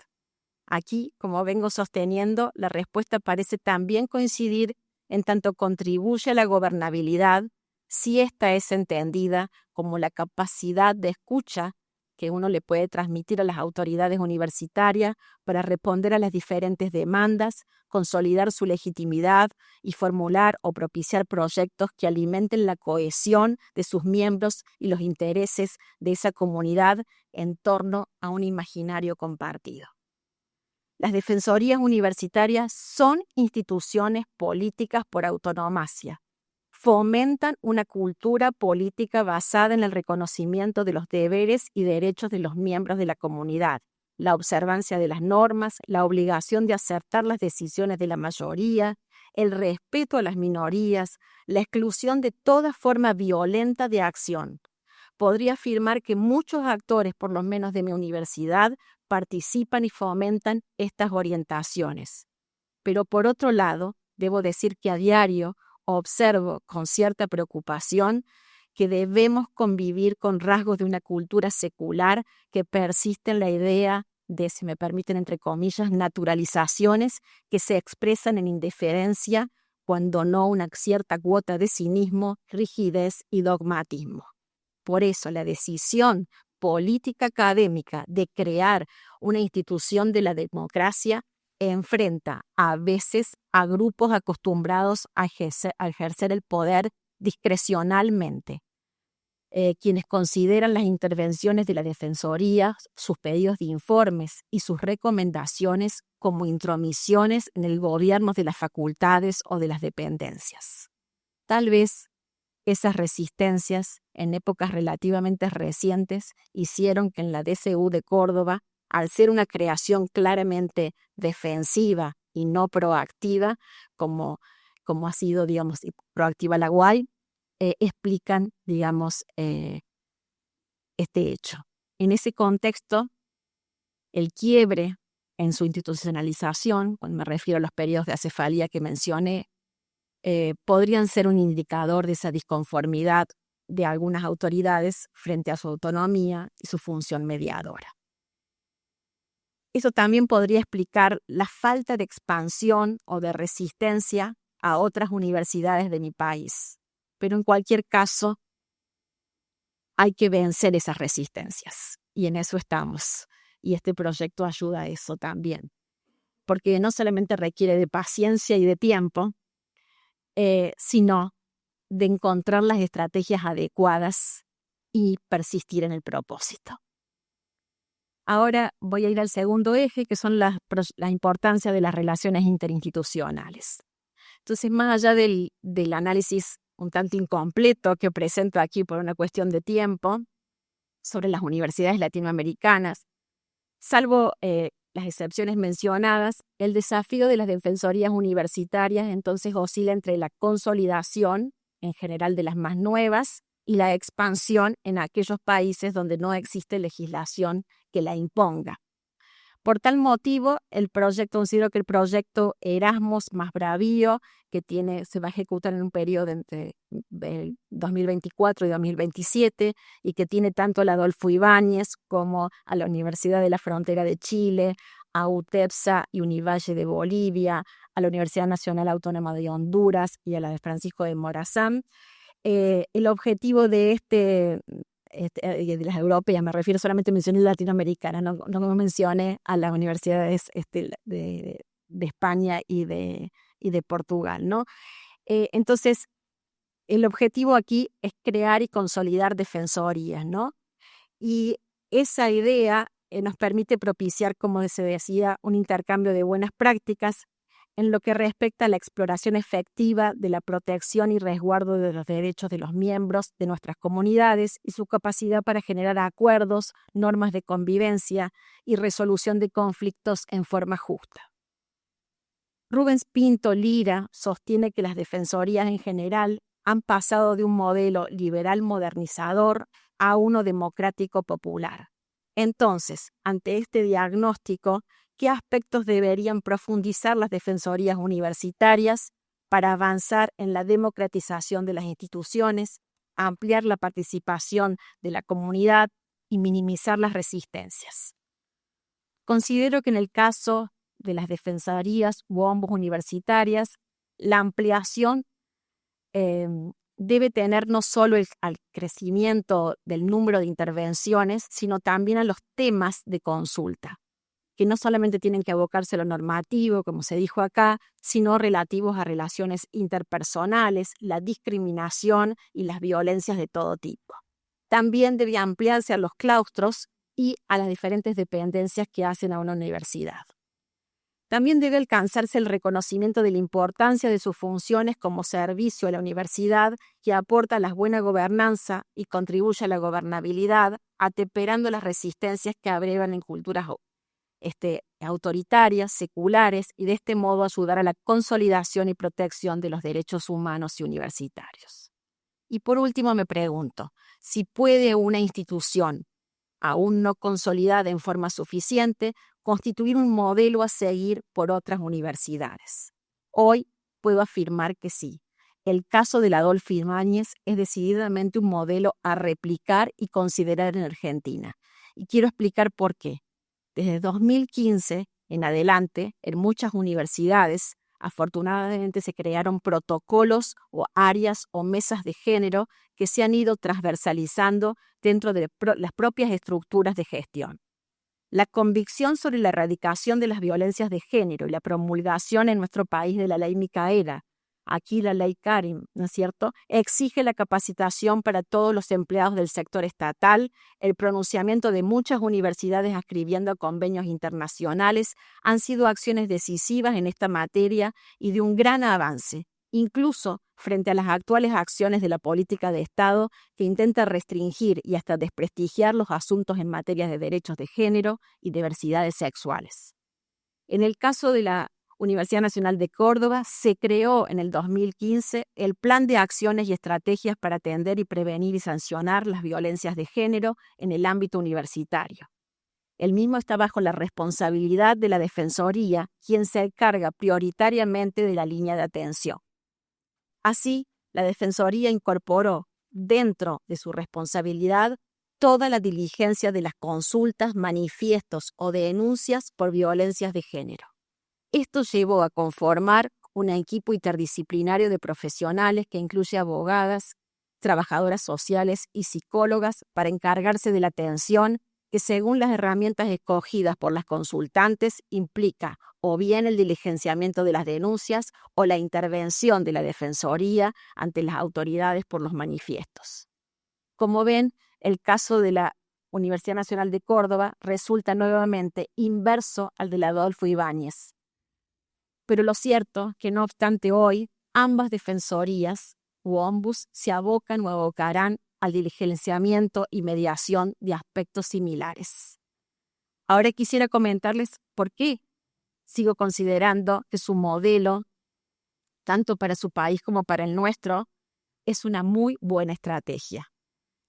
Aquí, como vengo sosteniendo, la respuesta parece también coincidir en tanto contribuye a la gobernabilidad, si ésta es entendida como la capacidad de escucha que uno le puede transmitir a las autoridades universitarias para responder a las diferentes demandas, consolidar su legitimidad y formular o propiciar proyectos que alimenten la cohesión de sus miembros y los intereses de esa comunidad en torno a un imaginario compartido. Las defensorías universitarias son instituciones políticas por autonomía. Fomentan una cultura política basada en el reconocimiento de los deberes y derechos de los miembros de la comunidad, la observancia de las normas, la obligación de aceptar las decisiones de la mayoría, el respeto a las minorías, la exclusión de toda forma violenta de acción. Podría afirmar que muchos actores, por lo menos de mi universidad, participan y fomentan estas orientaciones. Pero por otro lado, debo decir que a diario observo con cierta preocupación que debemos convivir con rasgos de una cultura secular que persiste en la idea de, si me permiten entre comillas, naturalizaciones que se expresan en indiferencia, cuando no una cierta cuota de cinismo, rigidez y dogmatismo. Por eso la decisión política académica de crear una institución de la democracia enfrenta a veces a grupos acostumbrados a ejercer el poder discrecionalmente. quienes consideran las intervenciones de la Defensoría, sus pedidos de informes y sus recomendaciones como intromisiones en el gobierno de las facultades o de las dependencias. Tal vez esas resistencias en épocas relativamente recientes hicieron que en la DCU de Córdoba, al ser una creación claramente defensiva y no proactiva, como ha sido, digamos, proactiva la UAI, explican, digamos, este hecho. En ese contexto, el quiebre en su institucionalización, cuando me refiero a los periodos de acefalía que mencioné, podrían ser un indicador de esa disconformidad de algunas autoridades frente a su autonomía y su función mediadora. Eso también podría explicar la falta de expansión o de resistencia a otras universidades de mi país. Pero en cualquier caso, hay que vencer esas resistencias. Y en eso estamos. Y este proyecto ayuda a eso también. Porque no solamente requiere de paciencia y de tiempo, sino de encontrar las estrategias adecuadas y persistir en el propósito. Ahora voy a ir al segundo eje, que son la importancia de las relaciones interinstitucionales. Entonces, más allá del análisis un tanto incompleto que presento aquí por una cuestión de tiempo sobre las universidades latinoamericanas, salvo las excepciones mencionadas, el desafío de las defensorías universitarias entonces oscila entre la consolidación, en general de las más nuevas, y la expansión en aquellos países donde no existe legislación que la imponga. Por tal motivo, considero que el proyecto Erasmus más Bravío, que se va a ejecutar en un periodo entre 2024 y 2027, y que tiene tanto a la Adolfo Ibáñez como a la Universidad de la Frontera de Chile, a UTEPSA y Univalle de Bolivia, a la Universidad Nacional Autónoma de Honduras y a la de Francisco de Morazán. El objetivo de de las europeas, me refiero solamente, mencioné latinoamericanas, no mencioné a las universidades de España y de Portugal, ¿no? Entonces, el objetivo aquí es crear y consolidar defensorías, ¿no? Y esa idea nos permite propiciar, como se decía, un intercambio de buenas prácticas en lo que respecta a la exploración efectiva de la protección y resguardo de los derechos de los miembros de nuestras comunidades y su capacidad para generar acuerdos, normas de convivencia y resolución de conflictos en forma justa. Rubens Pinto Lira sostiene que las defensorías en general han pasado de un modelo liberal modernizador a uno democrático popular. Entonces, ante este diagnóstico, ¿qué aspectos deberían profundizar las defensorías universitarias para avanzar en la democratización de las instituciones, ampliar la participación de la comunidad y minimizar las resistencias? Considero que en el caso de las defensorías u ombuds universitarias, la ampliación debe tener no solo al crecimiento del número de intervenciones, sino también a los temas de consulta, que no solamente tienen que abocarse a lo normativo, como se dijo acá, sino relativos a relaciones interpersonales, la discriminación y las violencias de todo tipo. También debe ampliarse a los claustros y a las diferentes dependencias que hacen a una universidad. También debe alcanzarse el reconocimiento de la importancia de sus funciones como servicio a la universidad que aporta a la buena gobernanza y contribuye a la gobernabilidad, atemperando las resistencias que abrevan en culturas autoritarias, seculares, y de este modo ayudar a la consolidación y protección de los derechos humanos y universitarios. Y por último me pregunto, si puede una institución, aún no consolidada en forma suficiente, constituir un modelo a seguir por otras universidades. Hoy puedo afirmar que sí. El caso de la Adolfo Ibáñez es decididamente un modelo a replicar y considerar en Argentina. Y quiero explicar por qué. Desde 2015 en adelante, en muchas universidades, afortunadamente se crearon protocolos o áreas o mesas de género que se han ido transversalizando dentro de las propias estructuras de gestión. La convicción sobre la erradicación de las violencias de género y la promulgación en nuestro país de la ley Micaela, aquí la ley Karim, ¿no es cierto?, exige la capacitación para todos los empleados del sector estatal, el pronunciamiento de muchas universidades adscribiendo a convenios internacionales han sido acciones decisivas en esta materia y de un gran avance, incluso frente a las actuales acciones de la política de Estado que intenta restringir y hasta desprestigiar los asuntos en materia de derechos de género y diversidades sexuales. En el caso de la Universidad Nacional de Córdoba, se creó en el 2015 el Plan de Acciones y Estrategias para atender y prevenir y sancionar las violencias de género en el ámbito universitario. El mismo está bajo la responsabilidad de la Defensoría, quien se encarga prioritariamente de la línea de atención. Así, la Defensoría incorporó dentro de su responsabilidad toda la diligencia de las consultas, manifiestos o denuncias por violencias de género. Esto llevó a conformar un equipo interdisciplinario de profesionales que incluye abogadas, trabajadoras sociales y psicólogas para encargarse de la atención que, según las herramientas escogidas por las consultantes, implica o bien el diligenciamiento de las denuncias o la intervención de la Defensoría ante las autoridades por los manifiestos. Como ven, el caso de la Universidad Nacional de Córdoba resulta nuevamente inverso al del Adolfo Ibáñez. Pero lo cierto es que no obstante hoy, ambas defensorías u ombuds se abocan o abocarán al diligenciamiento y mediación de aspectos similares. Ahora quisiera comentarles por qué sigo considerando que su modelo, tanto para su país como para el nuestro, es una muy buena estrategia.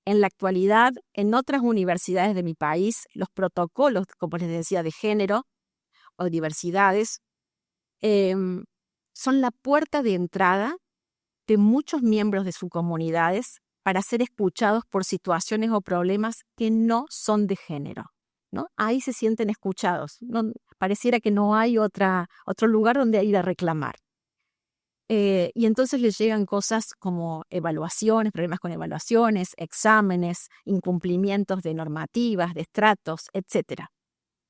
En la actualidad, en otras universidades de mi país, los protocolos, como les decía, de género o diversidades, son la puerta de entrada de muchos miembros de sus comunidades para ser escuchados por situaciones o problemas que no son de género, ¿no? Ahí se sienten escuchados. No, pareciera que no hay otro lugar donde ir a reclamar. Y entonces les llegan cosas como evaluaciones, problemas con evaluaciones, exámenes, incumplimientos de normativas, de estratos, etc.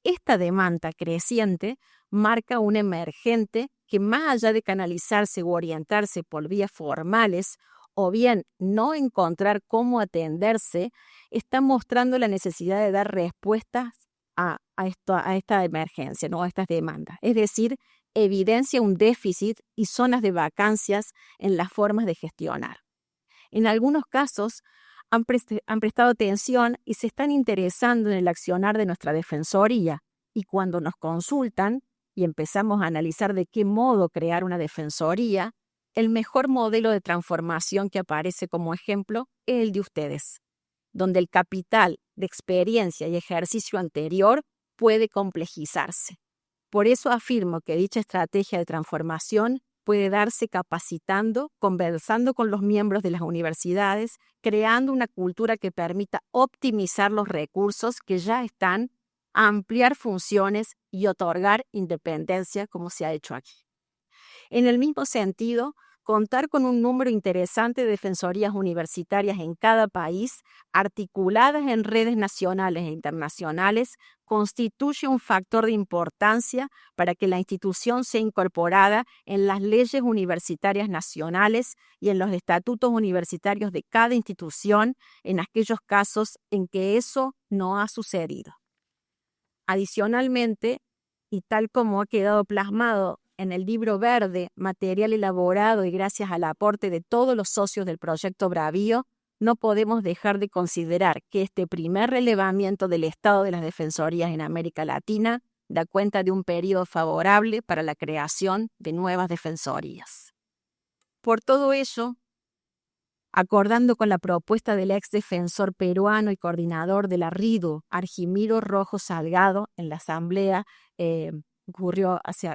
Esta demanda creciente marca un emergente que, más allá de canalizarse u orientarse por vías formales o bien no encontrar cómo atenderse, está mostrando la necesidad de dar respuestas a esta emergencia, ¿no? A estas demandas. Es decir, evidencia un déficit y zonas de vacancias en las formas de gestionar. En algunos casos han prestado atención y se están interesando en el accionar de nuestra Defensoría, y cuando nos consultan y empezamos a analizar de qué modo crear una Defensoría, el mejor modelo de transformación que aparece como ejemplo es el de ustedes, donde el capital de experiencia y ejercicio anterior puede complejizarse. Por eso afirmo que dicha estrategia de transformación puede darse capacitando, conversando con los miembros de las universidades, creando una cultura que permita optimizar los recursos que ya están, ampliar funciones y otorgar independencia, como se ha hecho aquí. En el mismo sentido, contar con un número interesante de defensorías universitarias en cada país, articuladas en redes nacionales e internacionales, constituye un factor de importancia para que la institución sea incorporada en las leyes universitarias nacionales y en los estatutos universitarios de cada institución en aquellos casos en que eso no ha sucedido. Adicionalmente, y tal como ha quedado plasmado en el libro verde, material elaborado y gracias al aporte de todos los socios del proyecto Bravío, no podemos dejar de considerar que este primer relevamiento del estado de las defensorías en América Latina da cuenta de un periodo favorable para la creación de nuevas defensorías. Por todo ello, acordando con la propuesta del ex defensor peruano y coordinador de la RIDU, Argimiro Rojo Salgado, en la asamblea ocurrió hace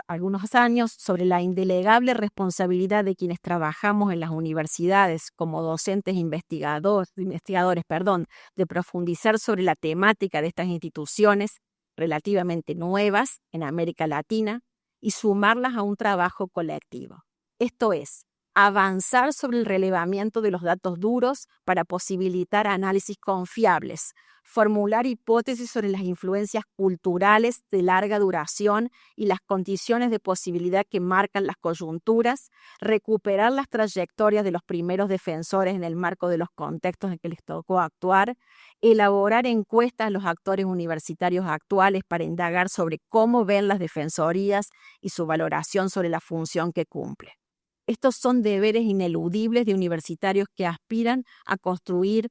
algunos años, sobre la indelegable responsabilidad de quienes trabajamos en las universidades como docentes investigadores, de profundizar sobre la temática de estas instituciones relativamente nuevas en América Latina y sumarlas a un trabajo colectivo. Esto es, avanzar sobre el relevamiento de los datos duros para posibilitar análisis confiables, formular hipótesis sobre las influencias culturales de larga duración y las condiciones de posibilidad que marcan las coyunturas, recuperar las trayectorias de los primeros defensores en el marco de los contextos en que les tocó actuar, elaborar encuestas a los actores universitarios actuales para indagar sobre cómo ven las defensorías y su valoración sobre la función que cumple. Estos son deberes ineludibles de universitarios que aspiran a construir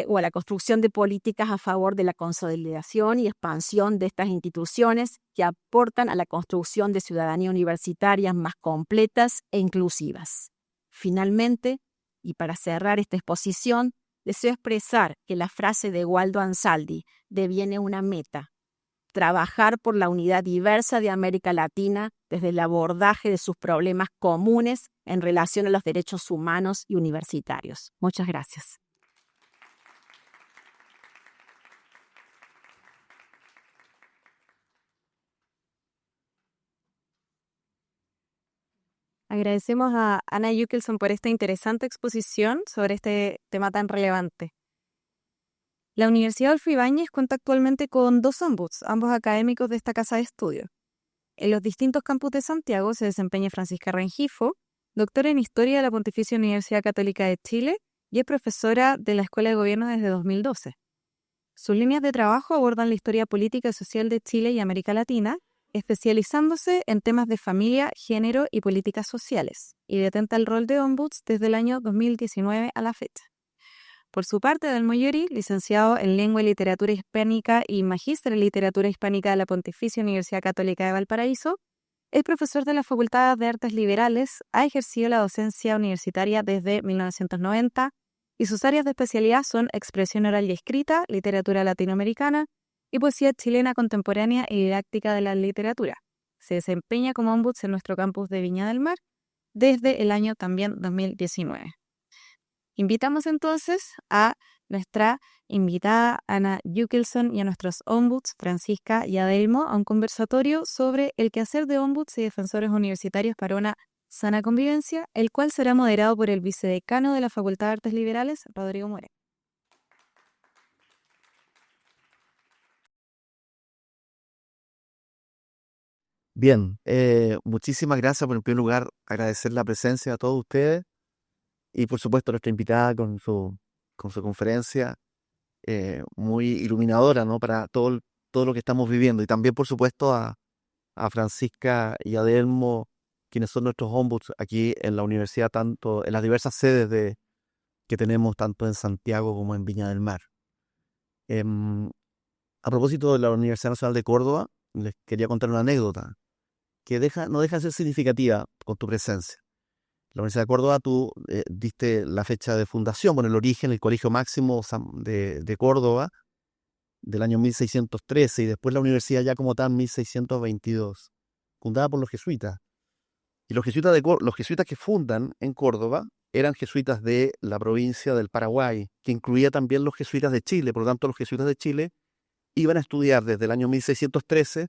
o a la construcción de políticas a favor de la consolidación y expansión de estas instituciones que aportan a la construcción de ciudadanía universitarias más completas e inclusivas. Finalmente, y para cerrar esta exposición, deseo expresar que la frase de Waldo Ansaldi deviene una meta: trabajar por la unidad diversa de América Latina desde el abordaje de sus problemas comunes en relación a los derechos humanos y universitarios. Muchas gracias. Agradecemos a Anna Jukelsson por esta interesante exposición sobre este tema tan relevante. La Universidad Adolfo Ibáñez cuenta actualmente con 2 ombuds, ambos académicos de esta casa de estudio. En los distintos campus de Santiago se desempeña Francisca Rengifo, doctora en Historia de la Pontificia Universidad Católica de Chile y es profesora de la Escuela de Gobierno desde 2012. Sus líneas de trabajo abordan la historia política y social de Chile y América Latina, especializándose en temas de familia, género y políticas sociales, y detenta el rol de ombuds desde el año 2019 a la fecha. Por su parte, Delmo Llori, licenciado en Lengua y Literatura Hispánica y magíster en Literatura Hispánica de la Pontificia Universidad Católica de Valparaíso, es profesor de la Facultad de Artes Liberales, ha ejercido la docencia universitaria desde 1990 y sus áreas de especialidad son expresión oral y escrita, literatura latinoamericana y poesía chilena contemporánea y didáctica de la literatura. Se desempeña como ombuds en nuestro campus de Viña del Mar desde el año también 2019. Invitamos entonces a nuestra invitada Anna Jukelsson y a nuestros ombuds Francisca y Adelmo a un conversatorio sobre el quehacer de ombuds y defensores universitarios para una sana convivencia, el cual será moderado por el vicedecano de la Facultad de Artes Liberales, Rodrigo Moreno. Bien, muchísimas gracias. En primer lugar, agradecer la presencia a todos ustedes y por supuesto a nuestra invitada con su conferencia muy iluminadora, ¿no? Para todo lo que estamos viviendo. Y también, por supuesto, a Francisca y a Delmo, quienes son nuestros ombuds aquí en la universidad, tanto en las diversas sedes que tenemos tanto en Santiago como en Viña del Mar. A propósito de la Universidad Nacional de Córdoba, les quería contar una anécdota que no deja de ser significativa con tu presencia. La Universidad de Córdoba, tú diste la fecha de fundación, el origen, el Colegio Máximo de Córdoba, del año 1613, y después la universidad ya como tal, 1622, fundada por los jesuitas. Y los jesuitas que fundan en Córdoba eran jesuitas de la provincia del Paraguay, que incluía también los jesuitas de Chile. Por lo tanto, los jesuitas de Chile iban a estudiar desde el año 1613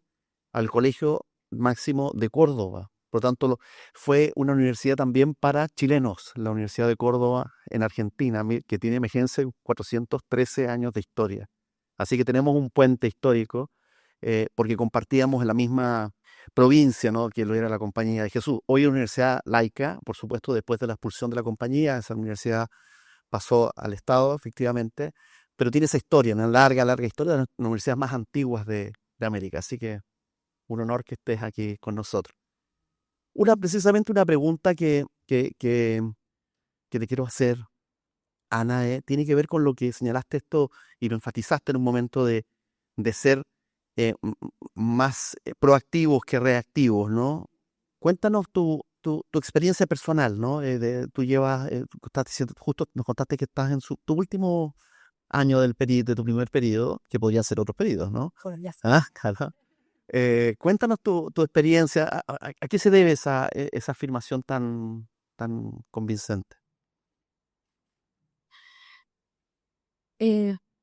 al Colegio Máximo de Córdoba. Por lo tanto, fue una universidad también para chilenos, la Universidad de Córdoba en Argentina, que tiene, imagínense, 413 años de historia. Así que tenemos un puente histórico porque compartíamos en la misma provincia, ¿no? Que lo era la Compañía de Jesús. Hoy es una universidad laica, por supuesto, después de la expulsión de la compañía, esa universidad pasó al Estado, efectivamente, pero tiene esa historia, una larga historia, de las universidades más antiguas de América. Así que un honor que estés aquí con nosotros. Precisamente una pregunta que te quiero hacer, Ana, tiene que ver con lo que señalaste esto y lo enfatizaste en un momento de ser más proactivos que reactivos, ¿no? Cuéntanos tu experiencia personal, ¿no? Tú llevas, justo nos contaste que estás en tu último año de tu primer periodo, que podrían ser otros periodos, ¿no? Claro. Cuéntanos tu experiencia. ¿A qué se debe esa afirmación tan convincente?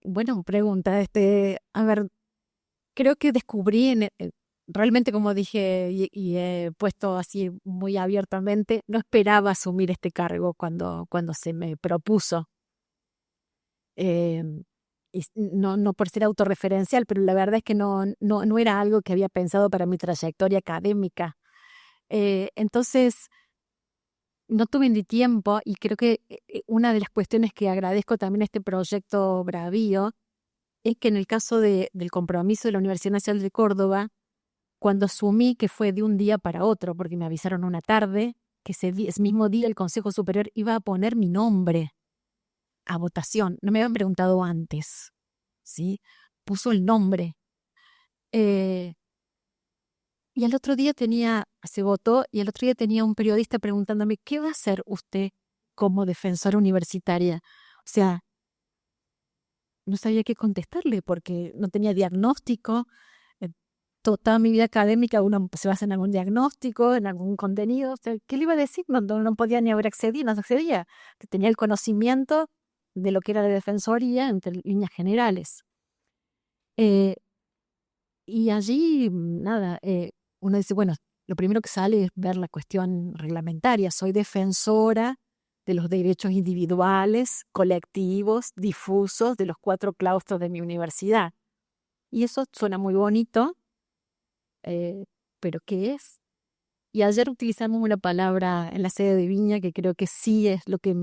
Bueno, pregunta, a ver, creo que descubrí realmente, como dije y he puesto así muy abiertamente, no esperaba asumir este cargo cuando se me propuso. Eh, no por ser autorreferencial, pero la verdad es que no era algo que había pensado para mi trayectoria académica. Entonces, no tuve ni tiempo, y creo que una de las cuestiones que agradezco también a este proyecto Bravío es que en el caso del compromiso de la Universidad Nacional de Córdoba, cuando asumí, que fue de un día para otro, porque me avisaron una tarde que ese mismo día el Consejo Superior iba a poner mi nombre a votación. No me habían preguntado antes, ¿sí? Puso el nombre. Eh, y al otro día se votó, y al otro día tenía un periodista preguntándome, ¿qué va a hacer usted como defensora universitaria? O sea, no sabía qué contestarle porque no tenía diagnóstico. Eh, Toda mi vida académica uno se basa en algún diagnóstico, en algún contenido. O sea, ¿qué le iba a decir? No podía ni haber accedido, no accedía. Que tenía el conocimiento de lo que era la defensoría entre líneas generales. Eh, y allí, nada, uno dice, bueno, lo primero que sale es ver la cuestión reglamentaria. Soy defensora de los derechos individuales, colectivos, difusos de los 4 claustros de mi universidad. Y eso suena muy bonito, pero ¿qué es? Y ayer utilizamos una palabra en la sede de Viña que creo que sí es lo que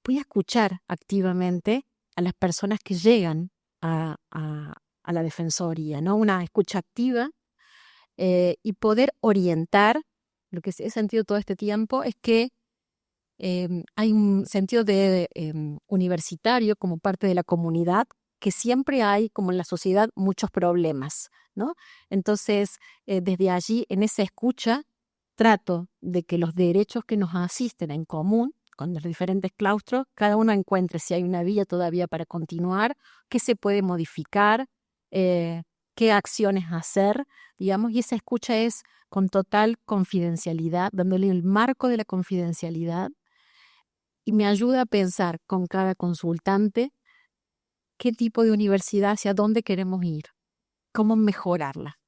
voy a escuchar activamente a las personas que llegan a la defensoría, ¿no? Una escucha activa, y poder orientar. Lo que he sentido todo este tiempo es que hay un sentido de universitario como parte de la comunidad, que siempre hay, como en la sociedad, muchos problemas, ¿no? Entonces, desde allí, en esa escucha, trato de que los derechos que nos asisten en común, con los diferentes claustros, cada uno encuentre si hay una vía todavía para continuar, qué se puede modificar, eh, qué acciones hacer, digamos, y esa escucha es con total confidencialidad, dándole el marco de la confidencialidad, y me ayuda a pensar con cada consultante qué tipo de universidad, hacia dónde queremos ir, cómo mejorarla.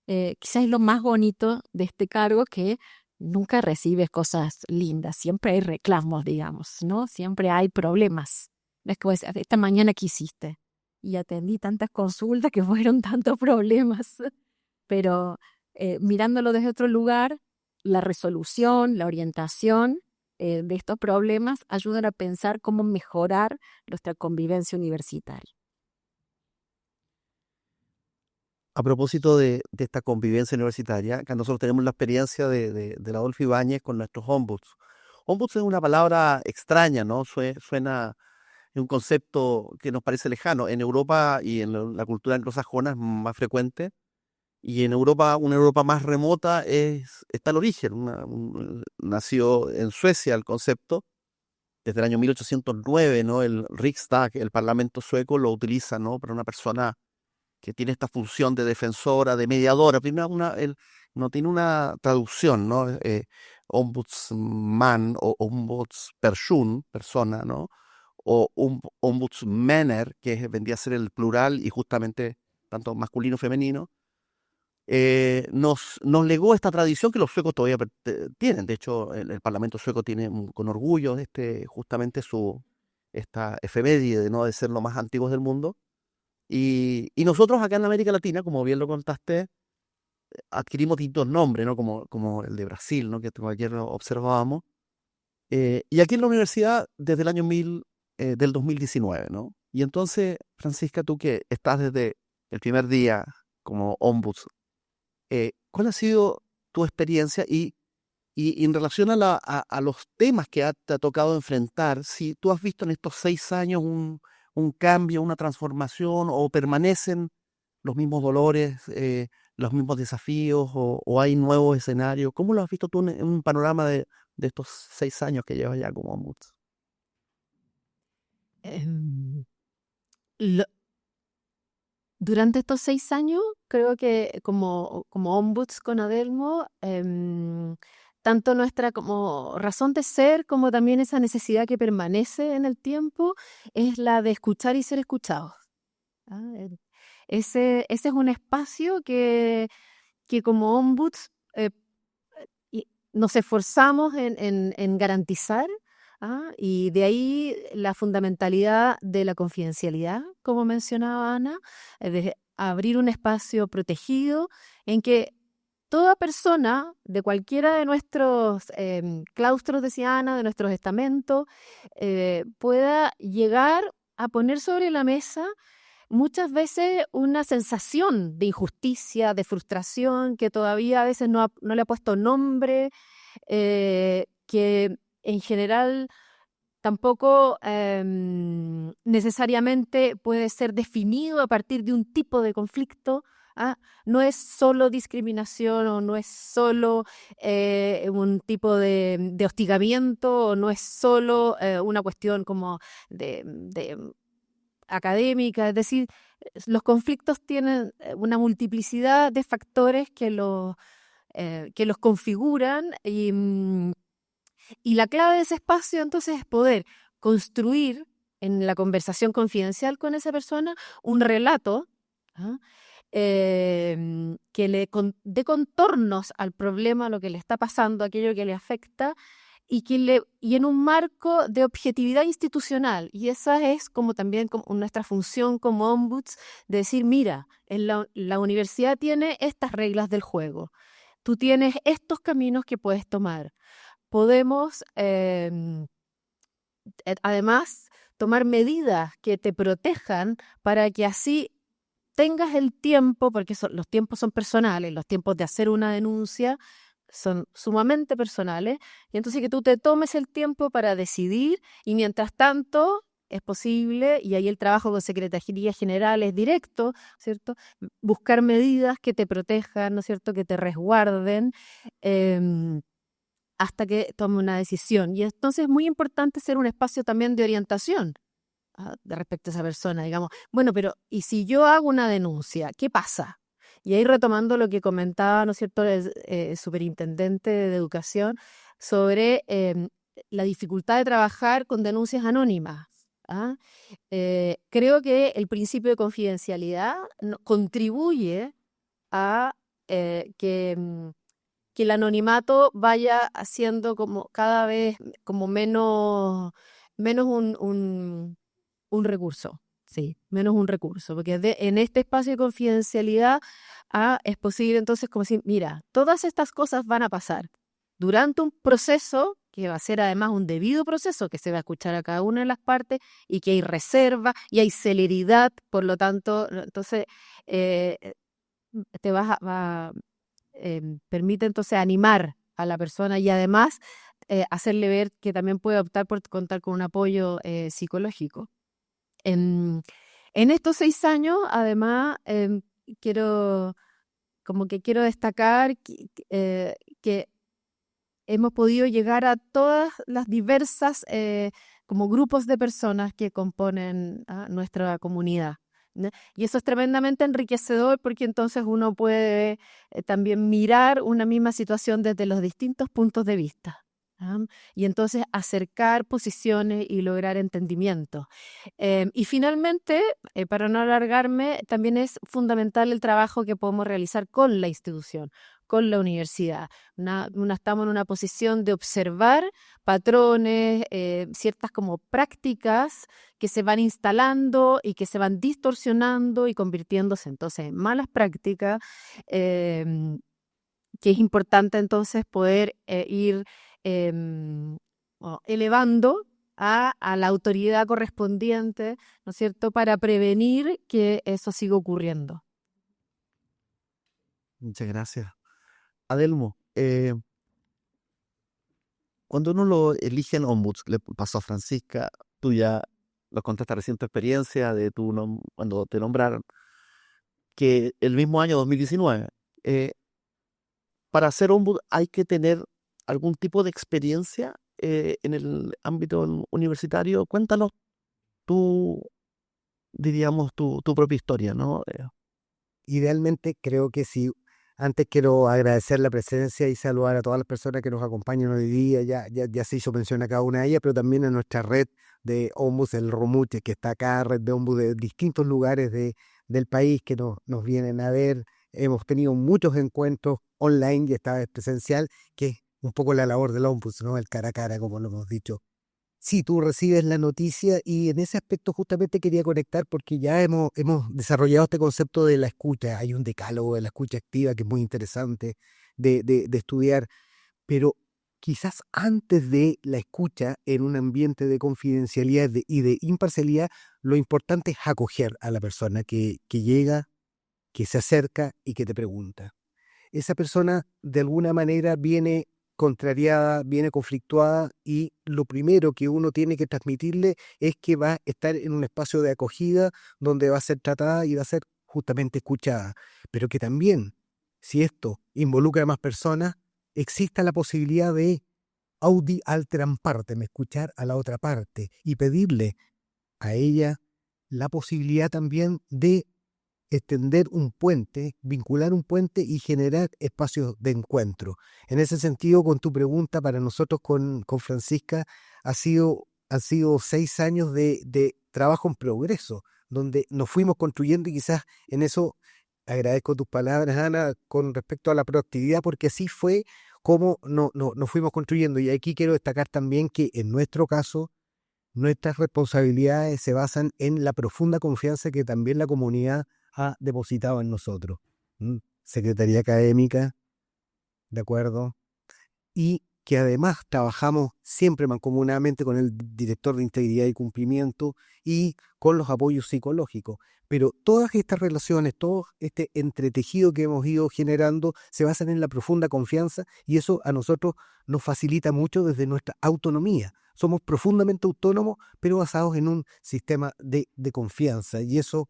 Quizás es lo más bonito de este cargo, que nunca recibes cosas lindas, siempre hay reclamos, digamos, ¿no? Siempre hay problemas. No es que vos decís, esta mañana ¿qué hiciste? Y atendí tantas consultas que fueron tantos problemas, pero mirándolo desde otro lugar, la resolución, la orientación de estos problemas ayudan a pensar cómo mejorar nuestra convivencia universitaria. A propósito de esta convivencia universitaria, acá nosotros tenemos la experiencia de Adolfo Ibáñez con nuestros ombuds. Ombuds es una palabra extraña, ¿no? Suena, es un concepto que nos parece lejano. En Europa y en la cultura anglosajona es más frecuente, y en Europa, una Europa más remota, está el origen. Nació en Suecia el concepto desde el año 1809, ¿no? El Riksdag, el Parlamento sueco, lo utiliza, ¿no? Para una persona que tiene esta función de defensora, de mediadora. Primero, no tiene una traducción, ¿no? Ombudsman o ombudsperson, persona, ¿no? O ombudsmanner, que vendría a ser el plural y justamente tanto masculino femenino. Nos legó esta tradición que los suecos todavía tienen. De hecho, el Parlamento sueco tiene con orgullo justamente esta efeméride, ¿no? De ser los más antiguos del mundo. Y nosotros acá en América Latina, como bien lo contaste, adquirimos distintos nombres, ¿no? Como el de Brasil, ¿no? Que ayer lo observábamos. Y aquí en la universidad desde el año del 2019, ¿no? Y entonces, Francisca, tú que estás desde el primer día como ombuds, ¿cuál ha sido tu experiencia? Y en relación a los temas que te ha tocado enfrentar, si tú has visto en estos 6 años un cambio, una transformación, o permanecen los mismos dolores, los mismos desafíos, o hay nuevos escenarios. ¿Cómo lo has visto tú en un panorama de estos 6 años que llevas ya como ombuds? Em, lo- Durante estos 6 años, creo que como ombuds con Adelmo, tanto nuestra como razón de ser, como también esa necesidad que permanece en el tiempo, es la de escuchar y ser escuchados. ¿Ah? Ese es un espacio que como ombuds nos esforzamos en garantizar, y de ahí la fundamentalidad de la confidencialidad, como mencionaba Ana, de abrir un espacio protegido en que toda persona de cualquiera de nuestros claustros, decía Ana, de nuestros estamentos, pueda llegar a poner sobre la mesa muchas veces una sensación de injusticia, de frustración, que todavía a veces no le ha puesto nombre, que en general tampoco necesariamente puede ser definido a partir de un tipo de conflicto. No es solo discriminación o no es solo un tipo de hostigamiento o no es solo una cuestión como de académica, es decir, los conflictos tienen una multiplicidad de factores que los configuran y la clave de ese espacio entonces es poder construir en la conversación confidencial con esa persona un relato que le dé contornos al problema, a lo que le está pasando, aquello que le afecta, y en un marco de objetividad institucional. Y esa es como también como nuestra función como ombuds, de decir, mira, la universidad tiene estas reglas del juego, tú tienes estos caminos que puedes tomar. Podemos, además, tomar medidas que te protejan para que así tengas el tiempo, porque los tiempos son personales, los tiempos de hacer una denuncia son sumamente personales, y entonces que tú te tomes el tiempo para decidir, y mientras tanto es posible, y ahí el trabajo con Secretaría General es directo, ¿cierto? Buscar medidas que te protejan, ¿no es cierto?, que te resguarden, hasta que tome una decisión. Y entonces es muy importante ser un espacio también de orientación de respecto a esa persona, digamos, bueno, pero ¿y si yo hago una denuncia? ¿Qué pasa? Y ahí retomando lo que comentaba, ¿no es cierto?, el superintendente de Educación sobre la dificultad de trabajar con denuncias anónimas. Creo que el principio de confidencialidad contribuye a que el anonimato vaya haciendo como cada vez como menos un recurso, sí, menos un recurso, porque en este espacio de confidencialidad es posible entonces como decir, mira, todas estas cosas van a pasar durante un proceso que va a ser además un debido proceso, que se va a escuchar a cada una de las partes y que hay reserva y hay celeridad, por lo tanto, entonces te permite entonces animar a la persona y además hacerle ver que también puede optar por contar con un apoyo psicológico. En estos 6 años, además, quiero destacar que hemos podido llegar a todas las diversas como grupos de personas que componen nuestra comunidad, ¿no? Y eso es tremendamente enriquecedor porque entonces uno puede también mirar una misma situación desde los distintos puntos de vista. Y entonces acercar posiciones y lograr entendimiento. Y finalmente, para no alargarme, también es fundamental el trabajo que podemos realizar con la institución, con la universidad. Estamos en una posición de observar patrones, ciertas como prácticas que se van instalando y que se van distorsionando y convirtiéndose entonces en malas prácticas, que es importante entonces poder ir elevando a la autoridad correspondiente, ¿no es cierto?, para prevenir que eso siga ocurriendo. Muchas gracias. Adelmo, cuando uno lo elige en ombuds, le pasó a Francisca, tú ya lo contaste recién tu experiencia de cuando te nombraron, que el mismo año 2019, para ser ombud hay que tener algún tipo de experiencia en el ámbito universitario. Cuéntanos diríamos, tu propia historia, ¿no? Idealmente creo que sí. Antes quiero agradecer la presencia y saludar a todas las personas que nos acompañan hoy día. Ya se hizo mención a cada una de ellas, pero también a nuestra red de ombuds, el Romuche, que está acá, red de ombuds de distintos lugares del país que nos vienen a ver hemos tenido muchos encuentros online y esta vez presencial, que es un poco la labor del Ombuds, ¿no? El cara a cara, como lo hemos dicho. Sí, tú recibes la noticia y en ese aspecto justamente quería conectar porque ya hemos desarrollado este concepto de la escucha. Hay un decálogo de la escucha activa que es muy interesante de estudiar, pero quizás antes de la escucha en un ambiente de confidencialidad y de imparcialidad, lo importante es acoger a la persona que llega, que se acerca y que te pregunta. Esa persona de alguna manera viene contrariada, viene conflictuada y lo primero que uno tiene que transmitirle es que va a estar en un espacio de acogida donde va a ser tratada y va a ser justamente escuchada, pero que también, si esto involucra a más personas, exista la posibilidad de audi alteram partem, escuchar a la otra parte y pedirle a ella la posibilidad también de extender un puente, vincular un puente y generar espacios de encuentro. En ese sentido, con tu pregunta, para nosotros con Francisca, han sido 6 años de trabajo en progreso, donde nos fuimos construyendo y quizás en eso agradezco tus palabras, Ana, con respecto a la proactividad, porque así fue como nos fuimos construyendo. Y aquí quiero destacar también que en nuestro caso, nuestras responsabilidades se basan en la profunda confianza que también la comunidad ha depositado en nosotros. ¿Mm? Secretaría académica, ¿de acuerdo? Y que además trabajamos siempre mancomunadamente con el director de integridad y cumplimiento y con los apoyos psicológicos. Pero todas estas relaciones, todo este entretejido que hemos ido generando se basan en la profunda confianza y eso a nosotros nos facilita mucho desde nuestra autonomía. Somos profundamente autónomos, pero basados en un sistema de confianza y eso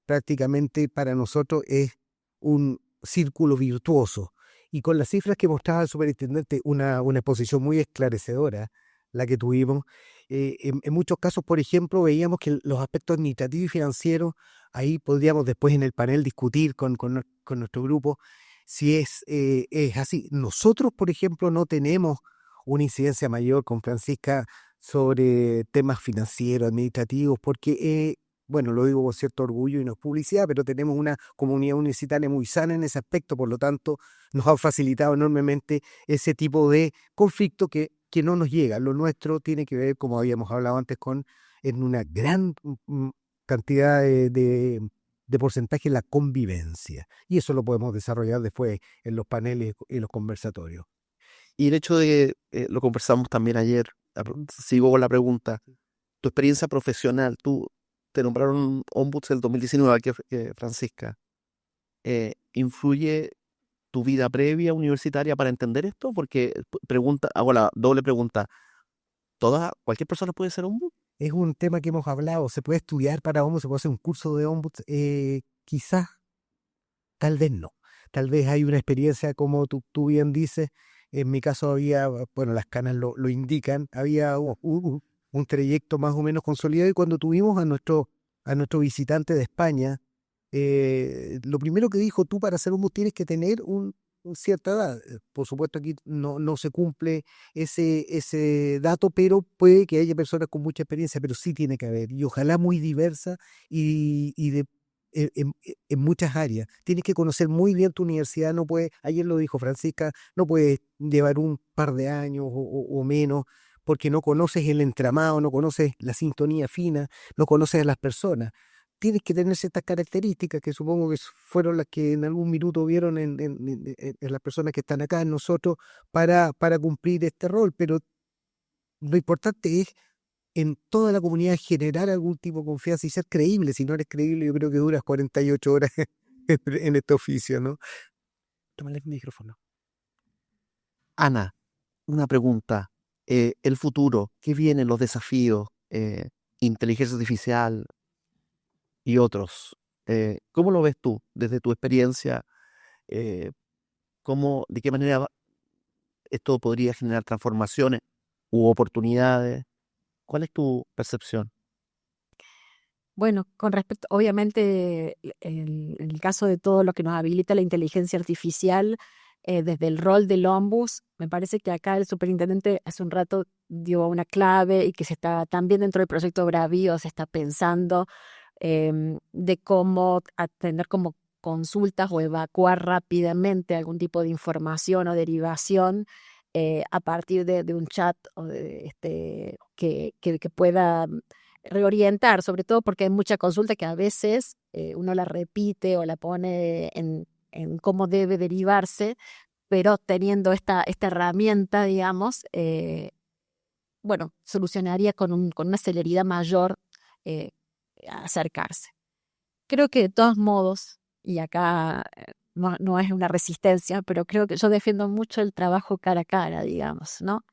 prácticamente para nosotros es un círculo virtuoso. Y con las cifras que mostraba el superintendente, una exposición muy esclarecedora, la que tuvimos. En muchos casos, por ejemplo, veíamos que los aspectos administrativos y financieros, ahí podríamos después en el panel discutir con nuestro grupo si es así. Nosotros, por ejemplo, no tenemos una incidencia mayor con Francisca sobre temas financieros, administrativos, porque bueno, lo digo con cierto orgullo y no es publicidad, pero tenemos una comunidad universitaria muy sana en ese aspecto, por lo tanto, nos ha facilitado enormemente ese tipo de conflicto que no nos llega. Lo nuestro tiene que ver, como habíamos hablado antes, en una gran cantidad de porcentaje la convivencia. Y eso lo podemos desarrollar después en los paneles y los conversatorios. Y el hecho de, lo conversamos también ayer, sigo con la pregunta, tu experiencia profesional, tú te nombraron ombuds el 2019, que Francisca, ¿influye tu vida previa universitaria para entender esto? Porque hago la doble pregunta, ¿cualquier persona puede ser ombud? Es un tema que hemos hablado, se puede estudiar para ombuds, se puede hacer un curso de ombuds, quizás, tal vez no. Tal vez hay una experiencia, como tú bien dices, en mi caso había, bueno, las canas lo indican, había un trayecto más o menos consolidado y cuando tuvimos a nuestro visitante de España, lo primero que dijo, tú para ser ombud tienes que tener cierta edad. Por supuesto aquí no se cumple ese dato, pero puede que haya personas con mucha experiencia, pero sí tiene que haber, y ojalá muy diversa y en muchas áreas. Tienes que conocer muy bien tu universidad, no puedes, ayer lo dijo Francisca, no puedes llevar un par de años o menos, porque no conoces el entramado, no conoces la sintonía fina, no conoces a las personas. Tienes que tener ciertas características que supongo que fueron las que en algún minuto vieron en las personas que están acá, en nosotros, para cumplir este rol. Pero lo importante es en toda la comunidad generar algún tipo de confianza y ser creíble. Si no eres creíble, yo creo que duras 48 horas en este oficio, ¿no? Tómale el micrófono. Ana, una pregunta. El futuro, ¿qué vienen los desafíos? Inteligencia artificial y otros. ¿Cómo lo ves tú desde tu experiencia? ¿De qué manera esto podría generar transformaciones u oportunidades? ¿Cuál es tu percepción? Bueno, con respecto, obviamente, en el caso de todo lo que nos habilita la inteligencia artificial, desde el rol del Ombus, me parece que acá el superintendente hace un rato dio una clave y que se está también dentro del proyecto Bravío, se está pensando de cómo tener como consultas o evacuar rápidamente algún tipo de información o derivación a partir de un chat o que pueda reorientar, sobre todo porque hay mucha consulta que a veces uno la repite o la pone en cómo debe derivarse, pero teniendo esta herramienta, digamos, solucionaría con una celeridad mayor acercarse. Creo que de todos modos, y acá no es una resistencia, pero creo que yo defiendo mucho el trabajo cara a cara, digamos, ¿no?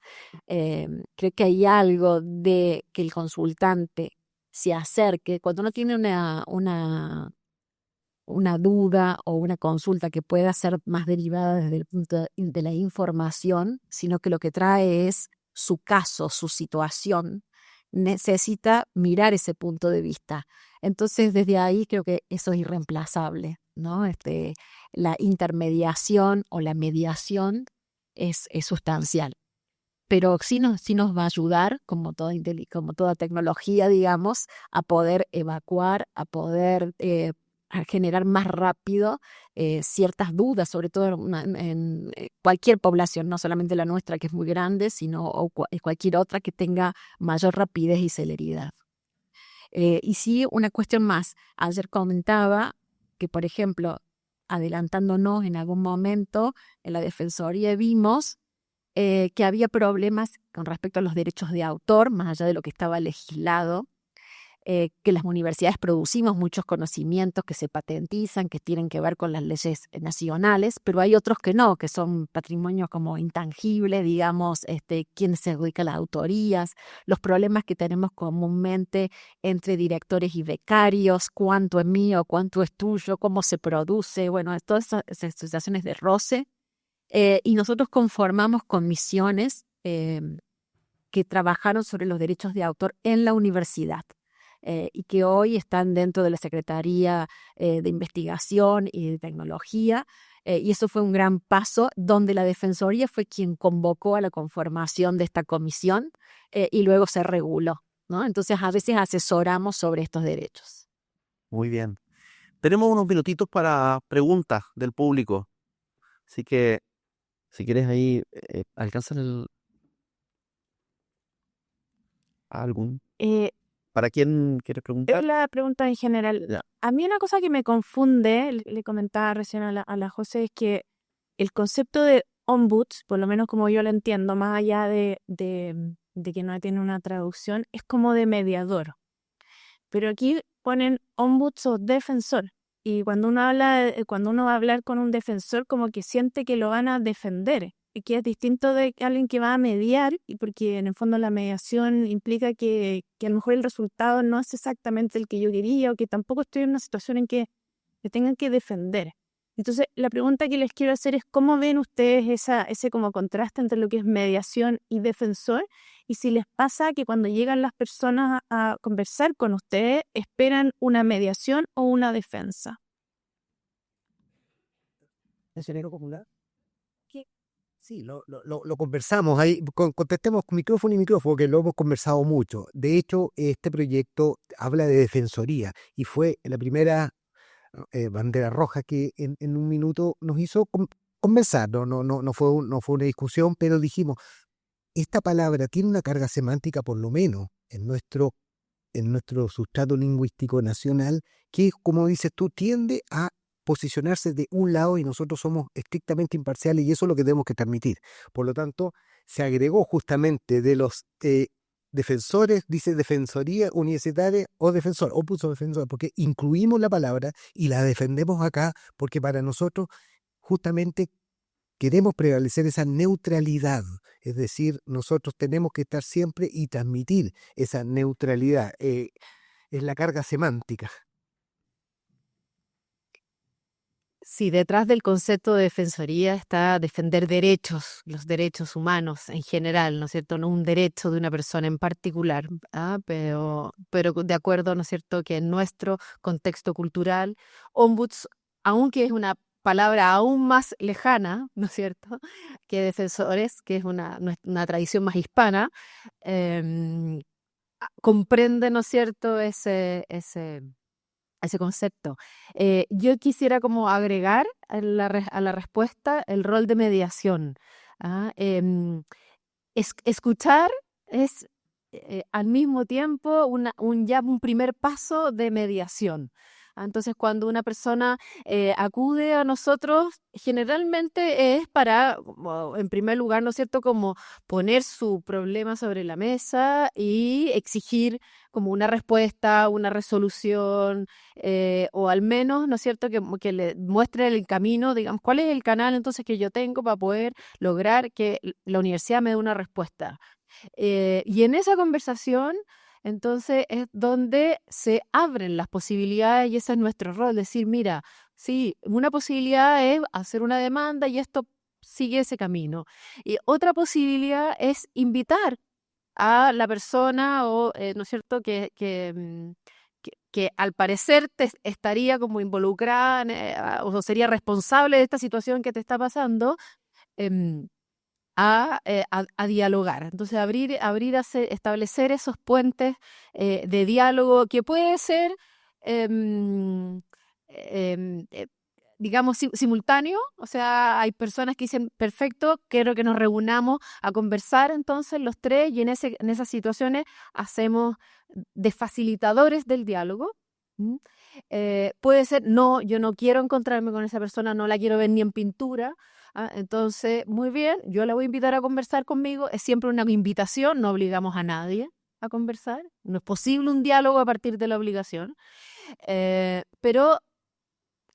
Creo que hay algo de que el consultante se acerque cuando uno tiene una duda o una consulta que pueda ser más derivada desde el punto de la información, sino que lo que trae es su caso, su situación, necesita mirar ese punto de vista. Entonces, desde ahí creo que eso es irreemplazable, ¿no? La intermediación o la mediación es sustancial. Pero sí nos va a ayudar, como toda tecnología, digamos, a poder evacuar, a poder a generar más rápido ciertas dudas, sobre todo en cualquier población, no solamente la nuestra, que es muy grande, sino cualquier otra que tenga mayor rapidez y celeridad. Y sí, una cuestión más. Ayer comentaba que, por ejemplo, adelantándonos en algún momento, en la Defensoría vimos que había problemas con respecto a los derechos de autor, más allá de lo que estaba legislado, que las universidades producimos muchos conocimientos que se patentizan, que tienen que ver con las leyes nacionales, pero hay otros que no, que son patrimonio como intangible, digamos, quién se dedica a las autorías, los problemas que tenemos comúnmente entre directores y becarios, cuánto es mío, cuánto es tuyo, cómo se produce, bueno, todas esas situaciones de roce. Y nosotros conformamos comisiones que trabajaron sobre los derechos de autor en la universidad y que hoy están dentro de la Secretaría de Investigación y de Tecnología. Y eso fue un gran paso donde la Defensoría fue quien convocó a la conformación de esta comisión y luego se reguló, ¿no? Entonces a veces asesoramos sobre estos derechos. Muy bien. Tenemos unos minutitos para preguntas del público. Así que, si quieres ahí, alcanzan algún. Eh, ¿Para quién quieres preguntar? la pregunta en general. Ya. A mí una cosa que me confunde, le comentaba recién a la José, es que el concepto de ombuds, por lo menos como yo lo entiendo, más allá de que no tiene una traducción, es como de mediador. Pero aquí ponen ombuds o defensor. Y cuando uno va a hablar con un defensor, como que siente que lo van a defender. Y que es distinto de alguien que va a mediar, y porque en el fondo la mediación implica que a lo mejor el resultado no es exactamente el que yo quería, o que tampoco estoy en una situación en que me tengan que defender. Entonces, la pregunta que les quiero hacer es ¿cómo ven ustedes ese como contraste entre lo que es mediación y defensor? Y si les pasa que cuando llegan las personas a conversar con ustedes, esperan una mediación o una defensa. ¿Mencionero popular? Sí, lo conversamos ahí, contestemos con micrófono, que lo hemos conversado mucho. De hecho, este proyecto habla de defensoría y fue la primera bandera roja que en un minuto nos hizo conversar. No fue una discusión, pero dijimos, esta palabra tiene una carga semántica, por lo menos en nuestro sustrato lingüístico nacional, que, como dices tú, tiende a posicionarse de un lado y nosotros somos estrictamente imparciales y eso es lo que tenemos que transmitir. Por lo tanto, se agregó justamente de los defensores, dice defensoría universitaria o defensor, o puso defensor, porque incluimos la palabra y la defendemos acá porque para nosotros justamente queremos prevalecer esa neutralidad. Es decir, nosotros tenemos que estar siempre y transmitir esa neutralidad. Es la carga semántica. Sí, detrás del concepto de defensoría está defender derechos, los derechos humanos en general, ¿no es cierto? No un derecho de una persona en particular, pero de acuerdo, ¿no es cierto?, que en nuestro contexto cultural, ombuds, aunque es una palabra aún más lejana, ¿no es cierto?, que defensores, que es una tradición más hispana, comprende, ¿no es cierto?, ese ese concepto. Yo quisiera como agregar a la respuesta el rol de mediación. Escuchar es al mismo tiempo ya un primer paso de mediación. Entonces, cuando una persona acude a nosotros, generalmente es para, en primer lugar, ¿no es cierto?, como poner su problema sobre la mesa y exigir como una respuesta, una resolución, o al menos, ¿no es cierto?, que le muestre el camino, digamos, cuál es el canal entonces que yo tengo para poder lograr que la universidad me dé una respuesta. Y en esa conversación, entonces, es donde se abren las posibilidades y ese es nuestro rol, decir, mira, sí, una posibilidad es hacer una demanda y esto sigue ese camino. Y otra posibilidad es invitar a la persona ¿no es cierto?, que al parecer estaría como involucrada o sería responsable de esta situación que te está pasando, em, a dialogar. Entonces, establecer esos puentes de diálogo que puede ser, em, em, eh, digamos, simultáneo. O sea, hay personas que dicen, perfecto, quiero que nos reunamos a conversar entonces los tres y en esas situaciones hacemos de facilitadores del diálogo. ¿Mm? Puede ser, no, yo no quiero encontrarme con esa persona, no la quiero ver ni en pintura. Entonces, muy bien, yo la voy a invitar a conversar conmigo. Es siempre una invitación, no obligamos a nadie a conversar. No es posible un diálogo a partir de la obligación. Pero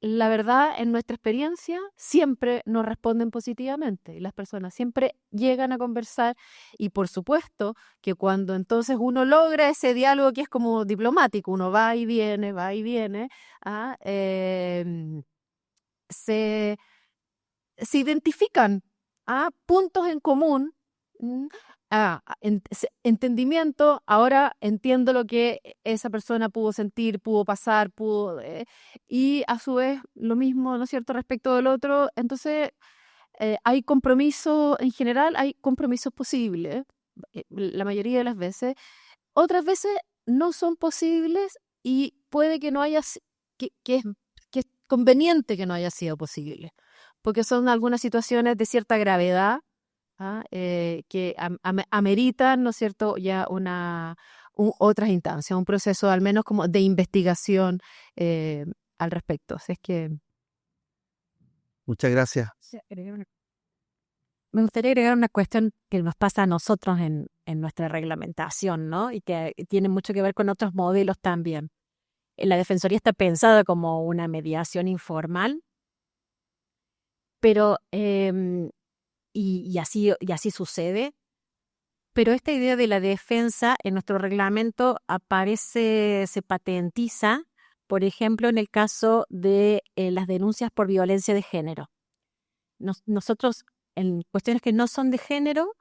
la verdad, en nuestra experiencia, siempre nos responden positivamente. Y las personas siempre llegan a conversar. Y por supuesto que cuando entonces uno logra ese diálogo que es como diplomático, uno va y viene, se identifican puntos en común, entendimiento, ahora entiendo lo que esa persona pudo sentir, pudo pasar, y a su vez lo mismo, ¿no es cierto?, respecto del otro. Entonces, hay compromiso, en general hay compromisos posibles, la mayoría de las veces. Otras veces no son posibles y puede que no haya, que es conveniente que no haya sido posible, porque son algunas situaciones de cierta gravedad que ameritan, ¿no es cierto?, ya otras instancias, un proceso al menos como de investigación al respecto. Así es que... Muchas gracias. Me gustaría agregar una cuestión que nos pasa a nosotros en nuestra reglamentación, ¿no? Y que tiene mucho que ver con otros modelos también. La Defensoría está pensada como una mediación informal, pero y así sucede. Pero esta idea de la defensa en nuestro reglamento aparece, se patentiza, por ejemplo, en el caso de las denuncias por violencia de género. Nosotros, en cuestiones que no son de género,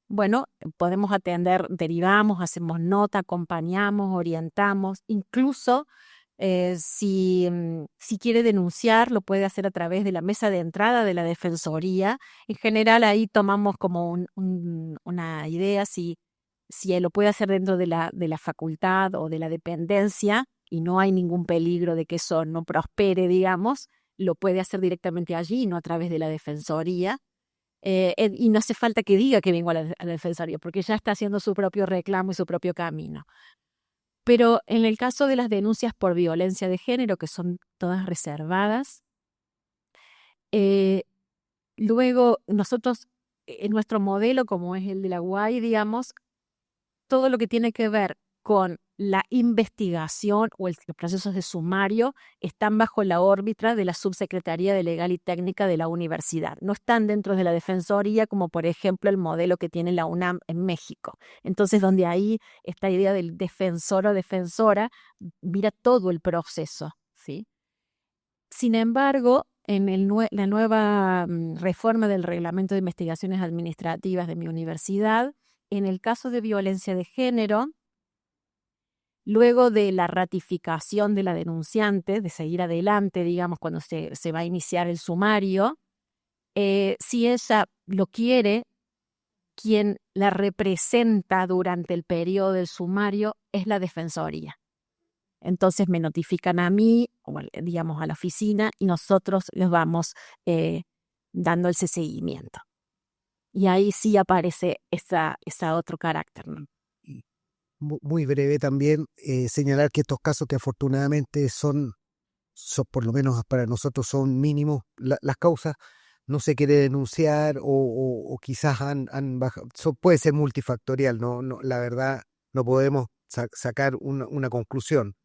bueno, podemos atender, derivamos, hacemos nota, acompañamos, orientamos, incluso si quiere denunciar, lo puede hacer a través de la mesa de entrada de la Defensoría. En general, ahí tomamos como una idea si él lo puede hacer dentro de la facultad o de la dependencia y no hay ningún peligro de que eso no prospere, digamos, lo puede hacer directamente allí, no a través de la Defensoría. Y no hace falta que diga que vengo a la Defensoría, porque ya está haciendo su propio reclamo y su propio camino. Pero en el caso de las denuncias por violencia de género, que son todas reservadas, luego nosotros, en nuestro modelo, como es el de la UAI, digamos, todo lo que tiene que ver con la investigación o los procesos de sumario están bajo la órbita de la Subsecretaría de Legal y Técnica de la universidad. No están dentro de la Defensoría, como por ejemplo el modelo que tiene la UNAM en México. Entonces, donde ahí esta idea del defensor o defensora mira todo el proceso, ¿sí? Sin embargo, en la nueva reforma del Reglamento de Investigaciones Administrativas de mi universidad, en el caso de violencia de género, luego de la ratificación de la denunciante, de seguir adelante, digamos, cuando se va a iniciar el sumario, si ella lo quiere, quien la representa durante el periodo del sumario es la Defensoría. Entonces me notifican a mí, o digamos a la oficina, y nosotros les vamos dando ese seguimiento. Y ahí sí aparece esa otro carácter, ¿no? Muy breve también señalar que estos casos que afortunadamente son por lo menos para nosotros son mínimos, las causas no se quiere denunciar o quizás han bajado, puede ser multifactorial, no, la verdad no podemos sacar una conclusión,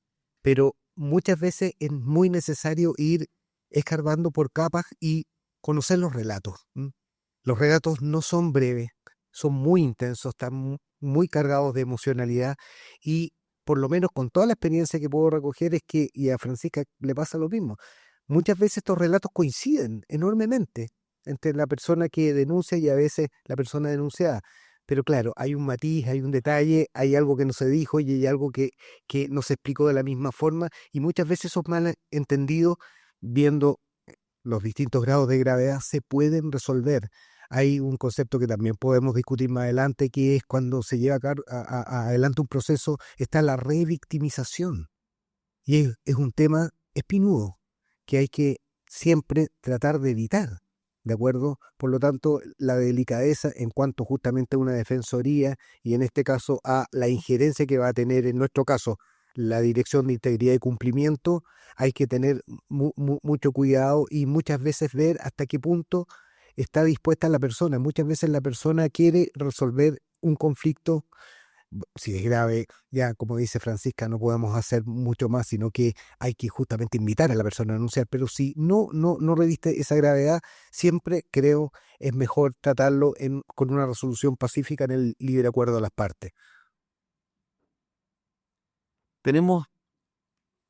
pero muchas veces es muy necesario ir escarbando por capas y conocer los relatos. Los relatos no son breves, son muy intensos, están muy cargados de emocionalidad y por lo menos con toda la experiencia que puedo recoger es que, y a Francisca le pasa lo mismo, muchas veces estos relatos coinciden enormemente entre la persona que denuncia y a veces la persona denunciada. Pero claro, hay un matiz, hay un detalle, hay algo que no se dijo y hay algo que no se explicó de la misma forma y muchas veces esos malentendidos, viendo los distintos grados de gravedad, se pueden resolver. Hay un concepto que también podemos discutir más adelante, que es cuando se lleva adelante un proceso, está la revictimización. Y es un tema espinudo que hay que siempre tratar de evitar, ¿de acuerdo? Por lo tanto, la delicadeza en cuanto justamente a una defensoría y en este caso a la injerencia que va a tener, en nuestro caso, la Dirección de Integridad y Cumplimiento, hay que tener mucho cuidado y muchas veces ver hasta qué punto está dispuesta la persona. Muchas veces la persona quiere resolver un conflicto, si es grave, ya como dice Francisca, no podemos hacer mucho más, sino que hay que justamente invitar a la persona a denunciar, pero si no reviste esa gravedad, siempre creo es mejor tratarlo con una resolución pacífica en el libre acuerdo de las partes. Tenemos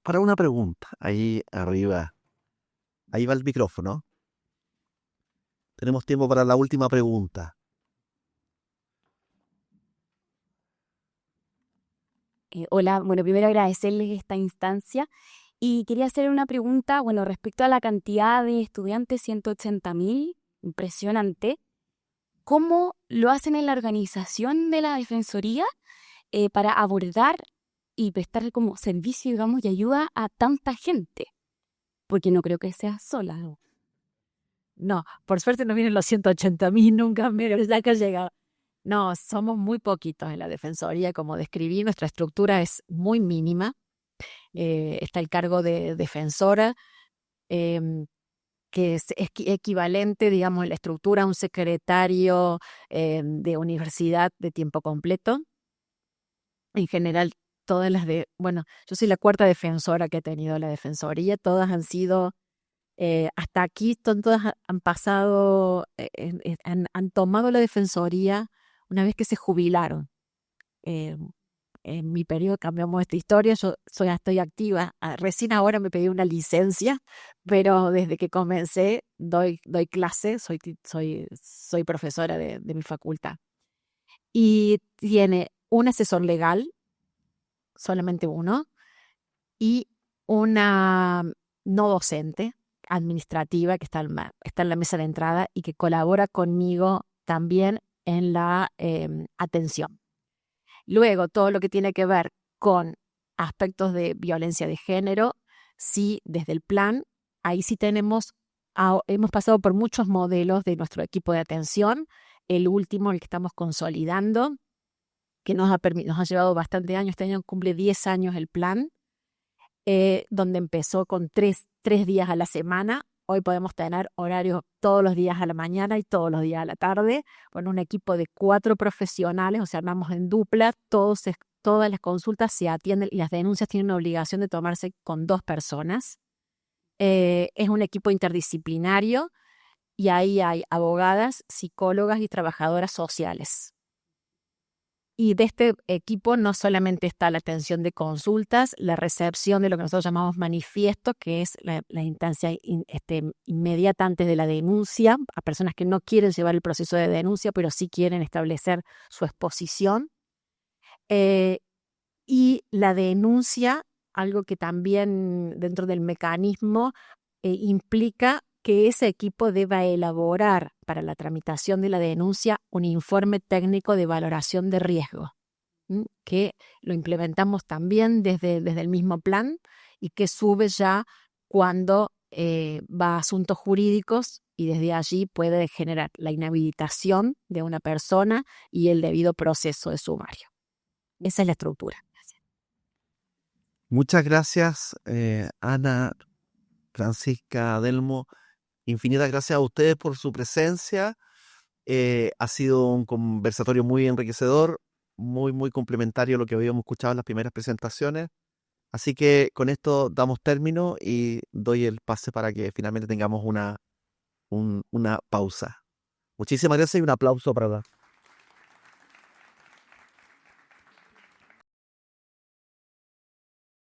para una pregunta, ahí arriba, ahí va el micrófono. Tenemos tiempo para la última pregunta. Hola, bueno, primero agradecerles esta instancia y quería hacer una pregunta, bueno, respecto a la cantidad de estudiantes, 180.000, impresionante. ¿Cómo lo hacen en la organización de la Defensoría para abordar y prestar como servicio, digamos, y ayuda a tanta gente? Porque no creo que sea sola, ¿no? No, por suerte no vienen los 180.000 nunca menos, ya que ha llegado. No, somos muy poquitos en la Defensoría, como describí, nuestra estructura es muy mínima. Está el cargo de defensora, que es equivalente, digamos, en la estructura a un secretario de universidad de tiempo completo. En general, todas bueno, yo soy la cuarta defensora que ha tenido la Defensoría, todas han sido, hasta aquí todas han pasado, han tomado la Defensoría una vez que se jubilaron. En mi periodo cambiamos esta historia, yo estoy activa, recién ahora me pedí una licencia, pero desde que comencé doy clase, soy profesora de mi facultad. Y tiene un asesor legal, solamente uno, y una no docente administrativa que está en la mesa de entrada y que colabora conmigo también en la atención. Luego, todo lo que tiene que ver con aspectos de violencia de género, sí, desde el plan, ahí sí hemos pasado por muchos modelos de nuestro equipo de atención. El último, el que estamos consolidando, que nos ha llevado bastante años, este año cumple 10 años el plan, donde empezó con tres días a la semana. Hoy podemos tener horarios todos los días a la mañana y todos los días a la tarde, con un equipo de 4 profesionales, o sea, armamos en dupla, todas las consultas se atienden y las denuncias tienen una obligación de tomarse con 2 personas. Es un equipo interdisciplinario y ahí hay abogadas, psicólogas y trabajadoras sociales. Y de este equipo no solamente está la atención de consultas, la recepción de lo que nosotros llamamos manifiesto, que es la instancia inmediata antes de la denuncia, a personas que no quieren llevar el proceso de denuncia, pero sí quieren establecer su exposición. Y la denuncia, algo que también dentro del mecanismo implica que ese equipo deba elaborar para la tramitación de la denuncia un informe técnico de valoración de riesgo. que lo implementamos también desde el mismo plan y que sube ya cuando va a asuntos jurídicos y desde allí puede generar la inhabilitación de una persona y el debido proceso de sumario. Esa es la estructura. Muchas gracias, Ana, Francisca, Adelmo. Infinitas gracias a ustedes por su presencia. Ha sido un conversatorio muy enriquecedor, muy complementario a lo que habíamos escuchado en las primeras presentaciones. Así que con esto damos término y doy el pase para que finalmente tengamos una pausa. Muchísimas gracias y un aplauso para